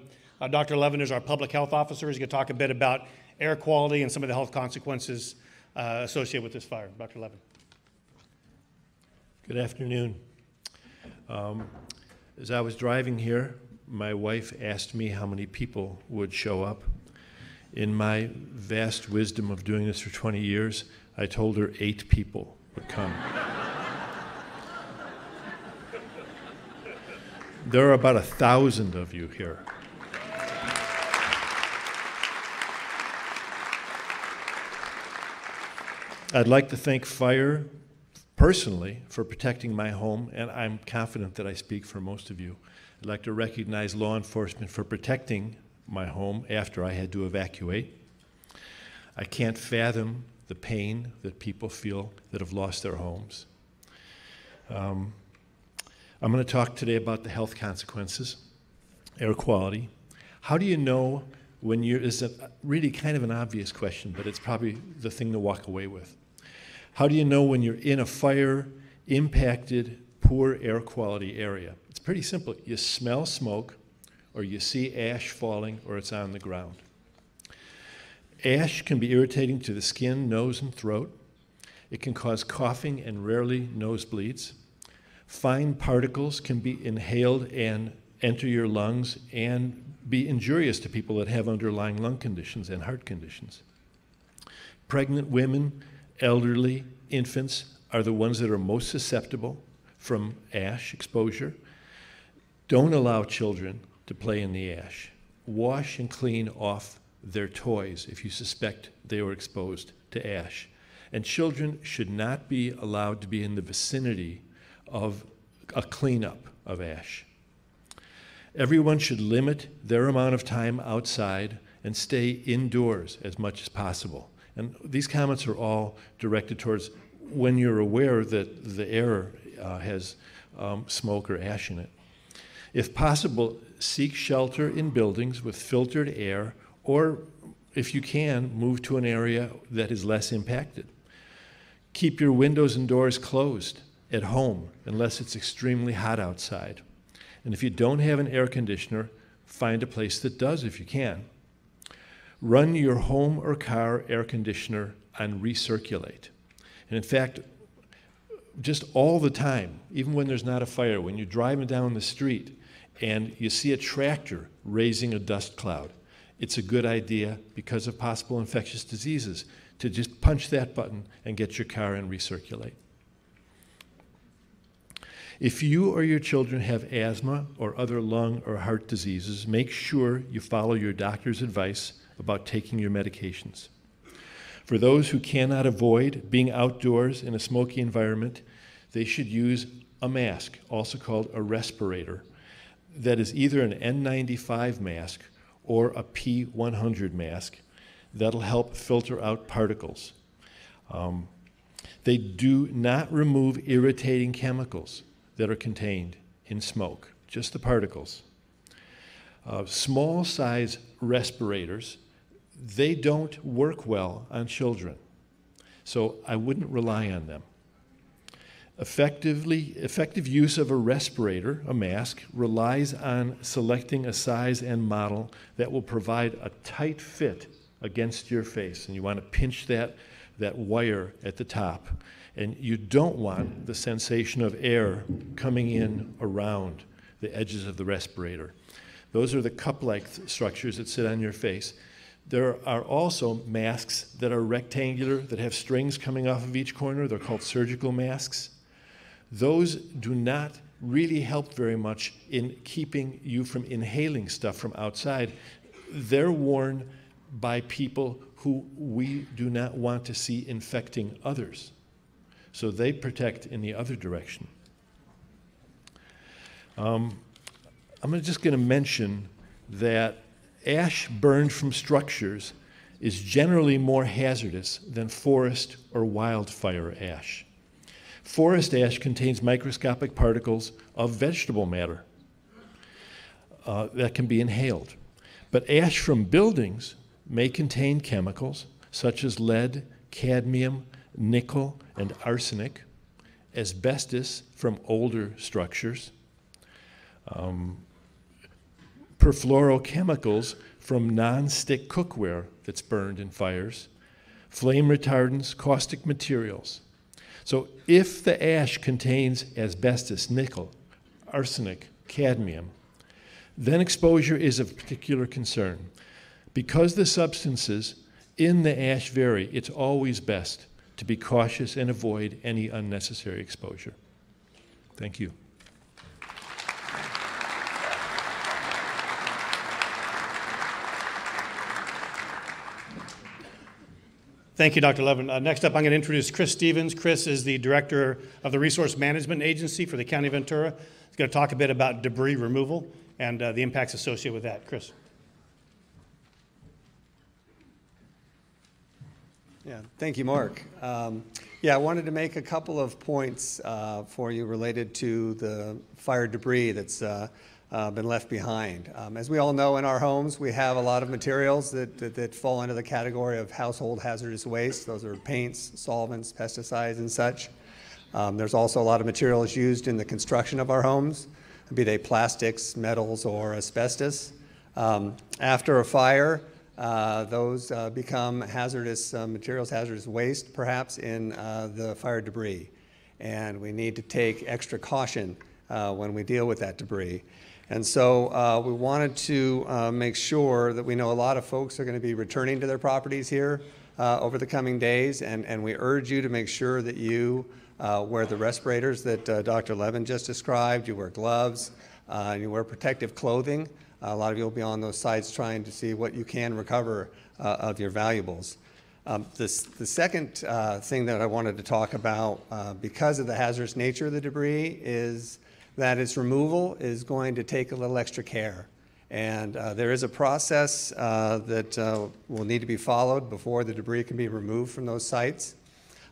Dr. Levin is our public health officer. He's going to talk a bit about air quality and some of the health consequences associated with this fire. Dr. Levin. Good afternoon. As I was driving here, my wife asked me how many people would show up. In my vast wisdom of doing this for 20 years, I told her 8 people would come. There are about 1,000 of you here. I'd like to thank fire personally for protecting my home, and I'm confident that I speak for most of you. I'd like to recognize law enforcement for protecting my home after I had to evacuate. I can't fathom the pain that people feel that have lost their homes. I'm going to talk today about the health consequences, air quality. How do you know when you're, it's a really kind of an obvious question, but it's probably the thing to walk away with. How do you know when you're in a fire-impacted, poor air quality area? It's pretty simple. You smell smoke, or you see ash falling, or it's on the ground. Ash can be irritating to the skin, nose, and throat. It can cause coughing and rarely nosebleeds. Fine particles can be inhaled and enter your lungs and be injurious to people that have underlying lung conditions and heart conditions. Pregnant women, elderly, infants are the ones that are most susceptible from ash exposure. Don't allow children to play in the ash. Wash and clean off their toys if you suspect they were exposed to ash. And children should not be allowed to be in the vicinity of a cleanup of ash. Everyone should limit their amount of time outside and stay indoors as much as possible. And these comments are all directed towards when you're aware that the air has smoke or ash in it. If possible, seek shelter in buildings with filtered air, or if you can, move to an area that is less impacted. Keep your windows and doors closed at home unless it's extremely hot outside. And if you don't have an air conditioner, find a place that does if you can. Run your home or car air conditioner on recirculate. And in fact, just all the time, even when there's not a fire, when you're driving down the street and you see a tractor raising a dust cloud, it's a good idea, because of possible infectious diseases, to just punch that button and get your car and recirculate. If you or your children have asthma or other lung or heart diseases, make sure you follow your doctor's advice about taking your medications. For those who cannot avoid being outdoors in a smoky environment, they should use a mask, also called a respirator, that is either an N95 mask or a P100 mask that'll help filter out particles. They do not remove irritating chemicals that are contained in smoke, just the particles. Small size respirators, they don't work well on children, so I wouldn't rely on them. Effective use of a respirator, a mask, relies on selecting a size and model that will provide a tight fit against your face. And you want to pinch that wire at the top. And you don't want the sensation of air coming in around the edges of the respirator. Those are the cup-like structures that sit on your face. There are also masks that are rectangular, that have strings coming off of each corner. They're called surgical masks. Those do not really help very much in keeping you from inhaling stuff from outside. They're worn by people who we do not want to see infecting others. So they protect in the other direction. I'm just going to mention that ash burned from structures is generally more hazardous than forest or wildfire ash. Forest ash contains microscopic particles of vegetable matter that can be inhaled. But ash from buildings may contain chemicals such as lead, cadmium, nickel, and arsenic, asbestos from older structures, perfluorochemicals from non-stick cookware that's burned in fires, flame retardants, caustic materials. So if the ash contains asbestos, nickel, arsenic, cadmium, then exposure is of particular concern. Because the substances in the ash vary, it's always best to be cautious and avoid any unnecessary exposure. Thank you. Thank you, Dr. Levin. Next up, I'm going to introduce Chris Stevens. Chris is the director of the Resource Management Agency for the County of Ventura. He's going to talk a bit about debris removal and the impacts associated with that. Chris. Yeah, thank you, Mark. Yeah, I wanted to make a couple of points for you related to the fire debris that's been left behind. As we all know, in our homes, we have a lot of materials that fall into the category of household hazardous waste. Those are paints, solvents, pesticides, and such. There's also a lot of materials used in the construction of our homes, be they plastics, metals, or asbestos. After a fire, those become hazardous materials, hazardous waste, perhaps, in the fire debris. And we need to take extra caution when we deal with that debris. And so we wanted to make sure that we know a lot of folks are going to be returning to their properties here over the coming days, and we urge you to make sure that you wear the respirators that Dr. Levin just described, you wear gloves, and you wear protective clothing. A lot of you will be on those sites trying to see what you can recover of your valuables. The second thing that I wanted to talk about, because of the hazardous nature of the debris, is that its removal is going to take a little extra care. And there is a process that will need to be followed before the debris can be removed from those sites.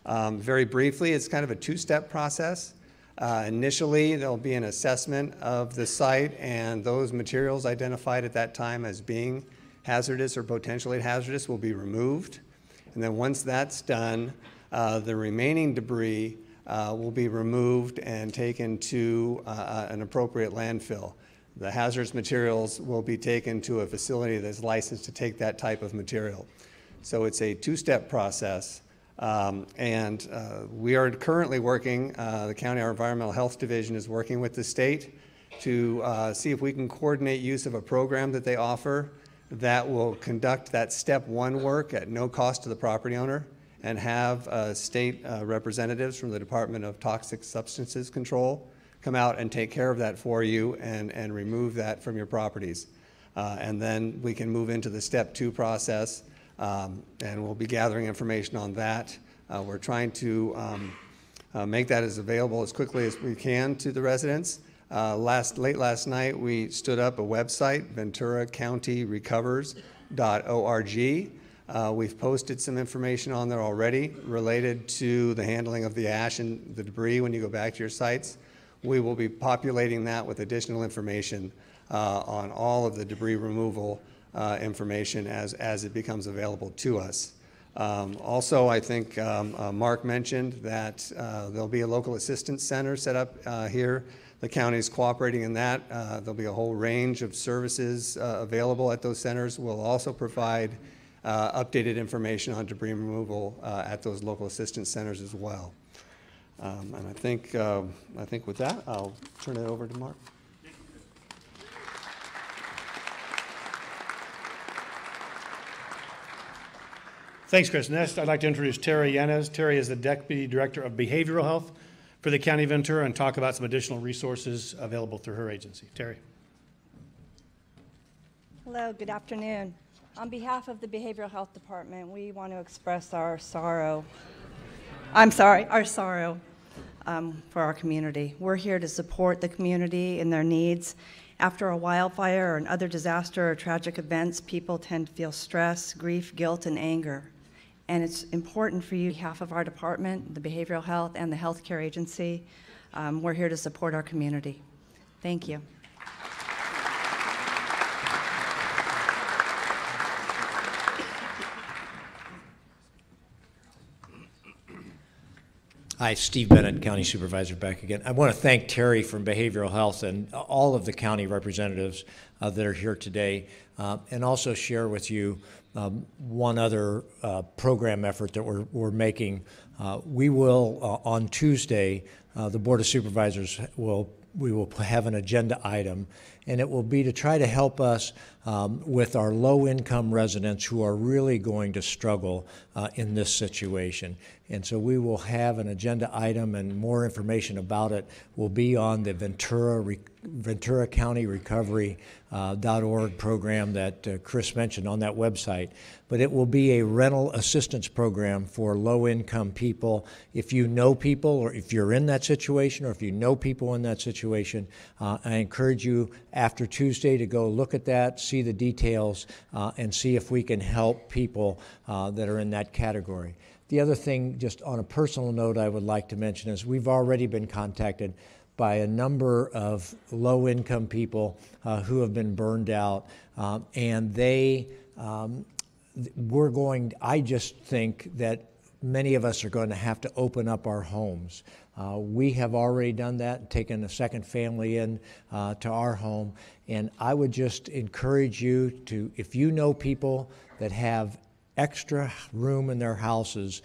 Very briefly, it's kind of a two-step process. Initially, there'll be an assessment of the site and those materials identified at that time as being hazardous or potentially hazardous will be removed. And then once that's done, the remaining debris will be removed and taken to an appropriate landfill. The hazardous materials will be taken to a facility that's licensed to take that type of material. So it's a two-step process. We are currently working, the County Environmental Health Division is working with the state to see if we can coordinate use of a program that they offer that will conduct that step one work at no cost to the property owner and have state representatives from the Department of Toxic Substances Control come out and take care of that for you and remove that from your properties. And then we can move into the step two process. And we'll be gathering information on that. We're trying to make that as available as quickly as we can to the residents. Late last night, we stood up a website, VenturaCountyRecovers.org. We've posted some information on there already related to the handling of the ash and the debris when you go back to your sites. We will be populating that with additional information on all of the debris removal information as it becomes available to us. Also, I think Mark mentioned that there'll be a local assistance center set up here. The county is cooperating in that. There'll be a whole range of services available at those centers. We'll also provide updated information on debris removal at those local assistance centers as well. And I think with that, I'll turn it over to Mark. Thanks, Chris. Next, I'd like to introduce Terry Yanez. Terry is the Deputy Director of Behavioral Health for the County of Ventura and talk about some additional resources available through her agency. Terry. Hello, good afternoon. On behalf of the Behavioral Health Department, we want to express our sorrow. Our sorrow for our community. We're here to support the community in their needs. After a wildfire or another disaster or tragic events, people tend to feel stress, grief, guilt, and anger. And it's important for you, on behalf of our department, the Behavioral Health, and the Healthcare Agency, we're here to support our community. Thank you. Hi, Steve Bennett, County Supervisor, back again. I want to thank Terry from Behavioral Health and all of the county representatives that are here today, and also share with you one other program effort that we're making. We will, on Tuesday, the Board of Supervisors we will have an agenda item, and it will be to try to help us with our low-income residents who are really going to struggle in this situation. And so we will have an agenda item, and more information about it will be on the Ventura County Recovery.org program that Chris mentioned on that website. But it will be a rental assistance program for low-income people. If you know people, or if you're in that situation, or if you know people in that situation, I encourage you after Tuesday to go look at that, see the details, and see if we can help people that are in that category. The other thing, just on a personal note, I would like to mention is we've already been contacted by a number of low-income people who have been burned out, and I just think that many of us are going to have to open up our homes. We have already done that, taken a second family in to our home, and I would just encourage you to, if you know people that have extra room in their houses,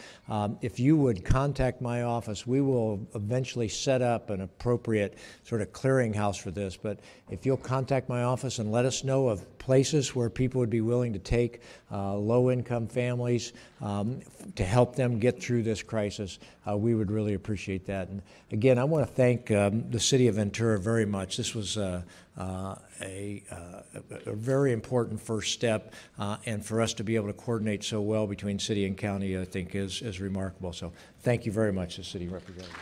if you would contact my office, we will eventually set up an appropriate sort of clearinghouse for this. But if you'll contact my office and let us know of places where people would be willing to take low-income families to help them get through this crisis, we would really appreciate that. And again, I want to thank the City of Ventura very much. This was a very important first step, and for us to be able to coordinate so well between city and county, I think is remarkable. So thank you very much, the city representative.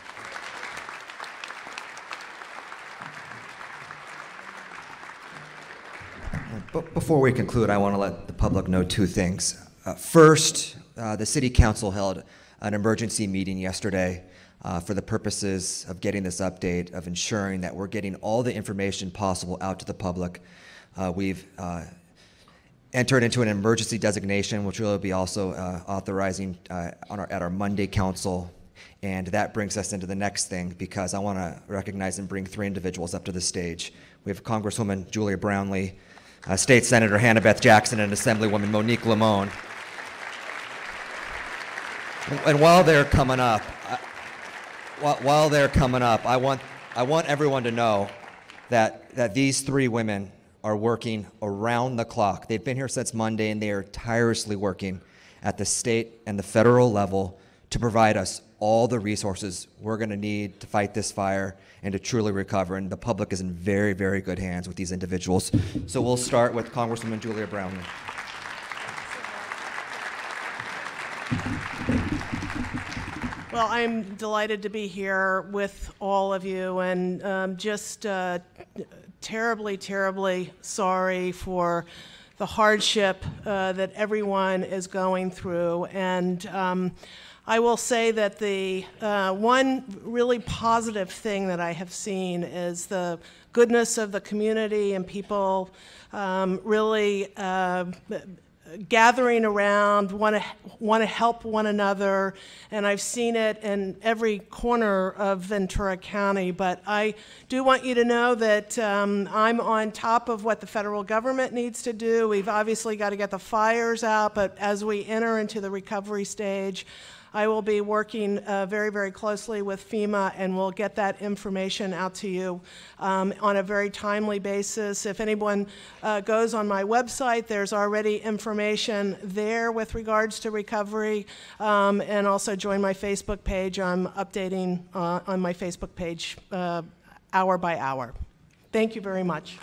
But before we conclude, I want to let the public know two things. First, the City Council held an emergency meeting yesterday for the purposes of getting this update, of ensuring that we're getting all the information possible out to the public. We've entered into an emergency designation, which we'll be also authorizing at our Monday council. And that brings us into the next thing, because I want to recognize and bring three individuals up to the stage. We have Congresswoman Julia Brownlee, State Senator Hannah-Beth Jackson, and Assemblywoman Monique Limon. And while they're coming up, I want everyone to know that these three women are working around the clock. They've been here since Monday, and they are tirelessly working at the state and the federal level to provide us all the resources we're going to need to fight this fire and to truly recover. And the public is in very, very good hands with these individuals. So we'll start with Congresswoman Julia Brownlee. Well, I'm delighted to be here with all of you, and just terribly, terribly sorry for the hardship that everyone is going through. And I will say that the one really positive thing that I have seen is the goodness of the community and people really gathering around, want to help one another, and I've seen it in every corner of Ventura County. But I do want you to know that I'm on top of what the federal government needs to do. We've obviously got to get the fires out, but as we enter into the recovery stage, I will be working very, very closely with FEMA, and we'll get that information out to you on a very timely basis. If anyone goes on my website, there's already information there with regards to recovery, and also join my Facebook page. I'm updating on my Facebook page hour by hour. Thank you very much.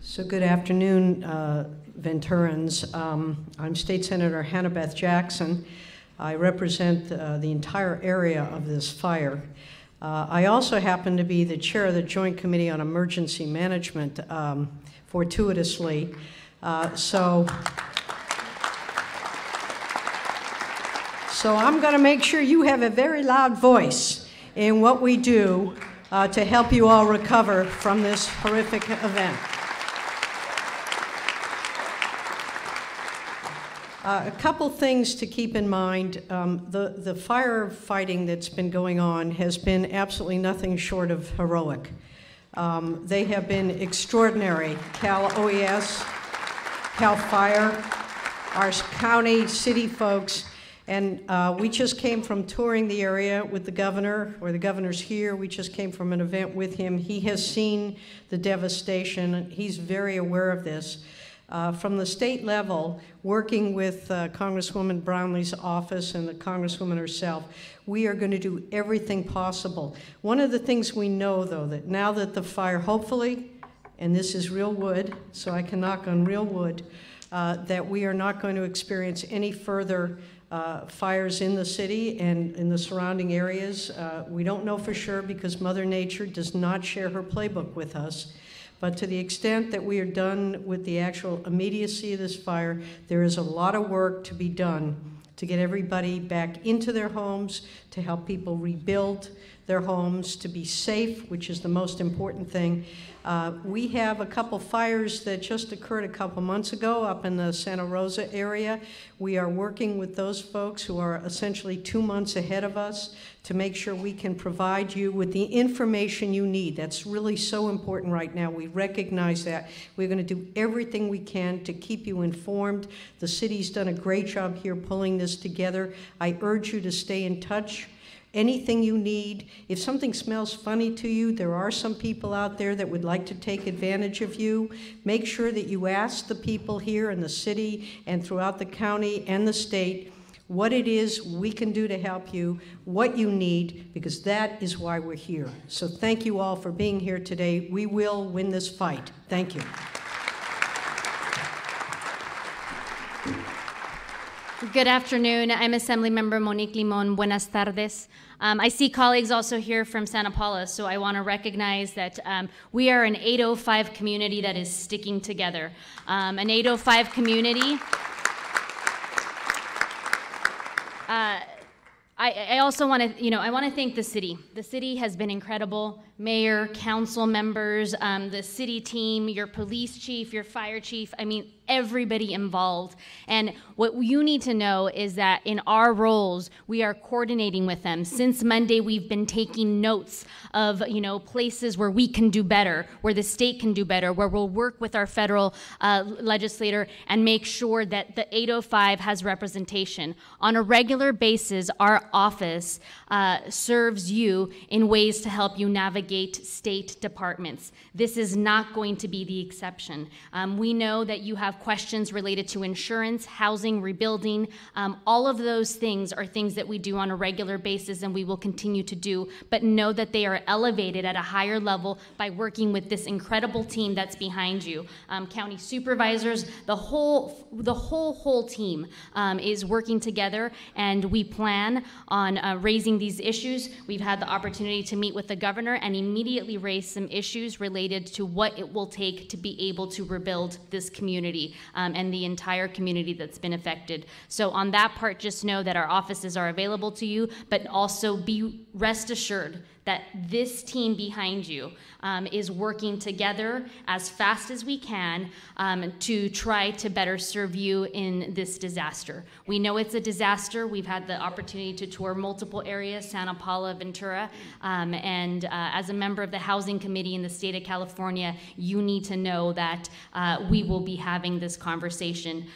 So good afternoon, Venturans. I'm State Senator Hannah-Beth Jackson. I represent the entire area of this fire. I also happen to be the chair of the Joint Committee on Emergency Management, fortuitously. So I'm going to make sure you have a very loud voice in what we do to help you all recover from this horrific event. A couple things to keep in mind. The firefighting that's been going on has been absolutely nothing short of heroic. They have been extraordinary. Cal OES, Cal Fire, our county, city folks, and we just came from touring the area with the governor, or the governor's here. We just came from an event with him. He has seen the devastation. He's very aware of this. From the state level, working with Congresswoman Brownlee's office and the Congresswoman herself, we are going to do everything possible. One of the things we know, though, that now that the fire, hopefully, and this is real wood, so I can knock on real wood, that we are not going to experience any further fires in the city and in the surrounding areas. We don't know for sure because Mother Nature does not share her playbook with us. But to the extent that we are done with the actual immediacy of this fire, there is a lot of work to be done to get everybody back into their homes, to help people rebuild their homes, to be safe, which is the most important thing. We have a couple fires that just occurred a couple months ago up in the Santa Rosa area. We are working with those folks who are essentially 2 months ahead of us to make sure we can provide you with the information you need. That's really so important right now. We recognize that. We're going to do everything we can to keep you informed. The city's done a great job here pulling this together. I urge you to stay in touch. Anything you need. If something smells funny to you, there are some people out there that would like to take advantage of you. Make sure that you ask the people here in the city and throughout the county and the state what it is we can do to help you, what you need, because that is why we're here. So thank you all for being here today. We will win this fight. Thank you. Good afternoon. I'm Assemblymember Monique Limon. Buenas tardes. I see colleagues also here from Santa Paula, so I want to recognize that we are an 805 community that is sticking together. An 805 community. I also want to, I want to thank the city. The city has been incredible. Mayor, council members, the city team, your police chief, your fire chief, I mean, everybody involved. And what you need to know is that in our roles, we are coordinating with them. Since Monday, we've been taking notes of, places where we can do better, where the state can do better, where we'll work with our federal legislator and make sure that the 805 has representation. On a regular basis, our office serves you in ways to help you navigate state departments. This is not going to be the exception. We know that you have questions related to insurance, housing, rebuilding. All of those things are things that we do on a regular basis and we will continue to do, but know that they are elevated at a higher level by working with this incredible team that's behind you. County supervisors, the whole team is working together, and we plan on raising these issues. We've had the opportunity to meet with the governor and immediately raise some issues related to what it will take to be able to rebuild this community and the entire community that's been affected. So on that part, just know that our offices are available to you, but also be rest assured that this team behind you is working together as fast as we can to try to better serve you in this disaster. We know it's a disaster. We've had the opportunity to tour multiple areas, Santa Paula, Ventura, and as a member of the Housing Committee in the state of California, you need to know that we will be having this conversation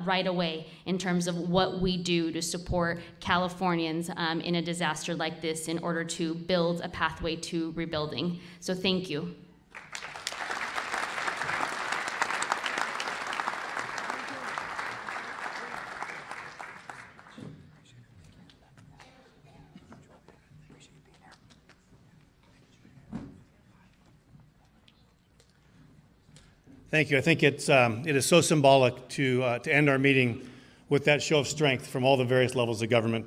right away in terms of what we do to support Californians in a disaster like this in order to build a pathway to rebuilding. So thank you. Thank you. I think it is so symbolic to end our meeting with that show of strength from all the various levels of government.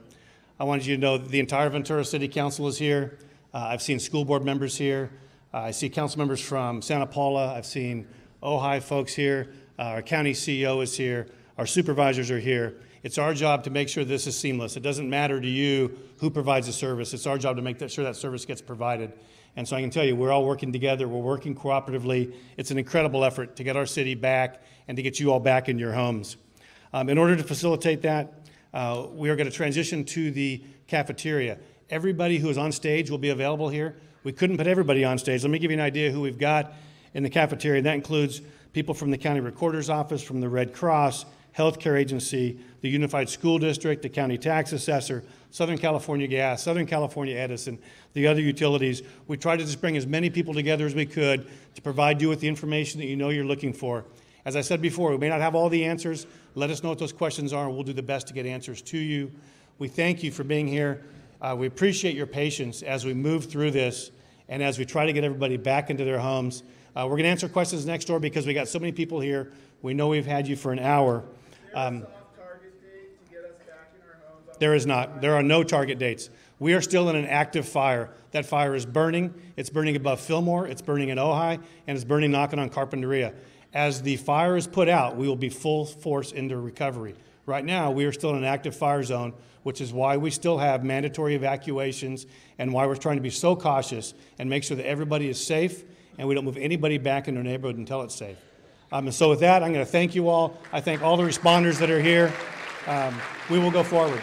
I wanted you to know that the entire Ventura City Council is here. I've seen school board members here. I see council members from Santa Paula. I've seen Ojai folks here. Our county CEO is here. Our supervisors are here. It's our job to make sure this is seamless. It doesn't matter to you who provides the service. It's our job to make sure that service gets provided. And so I can tell you, we're all working together. We're working cooperatively. It's an incredible effort to get our city back and to get you all back in your homes. In order to facilitate that, we are going to transition to the cafeteria. Everybody who is on stage will be available here. We couldn't put everybody on stage. Let me give you an idea who we've got in the cafeteria. That includes people from the County Recorder's Office, from the Red Cross, Healthcare Agency, the Unified School District, the County Tax Assessor, Southern California Gas, Southern California Edison, the other utilities. We tried to just bring as many people together as we could to provide you with the information that you know you're looking for. As I said before, we may not have all the answers. Let us know what those questions are, and we'll do the best to get answers to you. We thank you for being here. We appreciate your patience as we move through this and as we try to get everybody back into their homes. We're going to answer questions next door because we got so many people here. We know we've had you for an hour. There is not. There are no target dates. We are still in an active fire. That fire is burning. It's burning above Fillmore. It's burning in Ojai, and it's burning knocking on Carpinteria. As the fire is put out, we will be full force into recovery. Right now, we are still in an active fire zone. which is why we still have mandatory evacuations and why we're trying to be so cautious and make sure that everybody is safe and we don't move anybody back into their neighborhood until it's safe. And so with that, I'm going to thank you all. I thank all the responders that are here. We will go forward.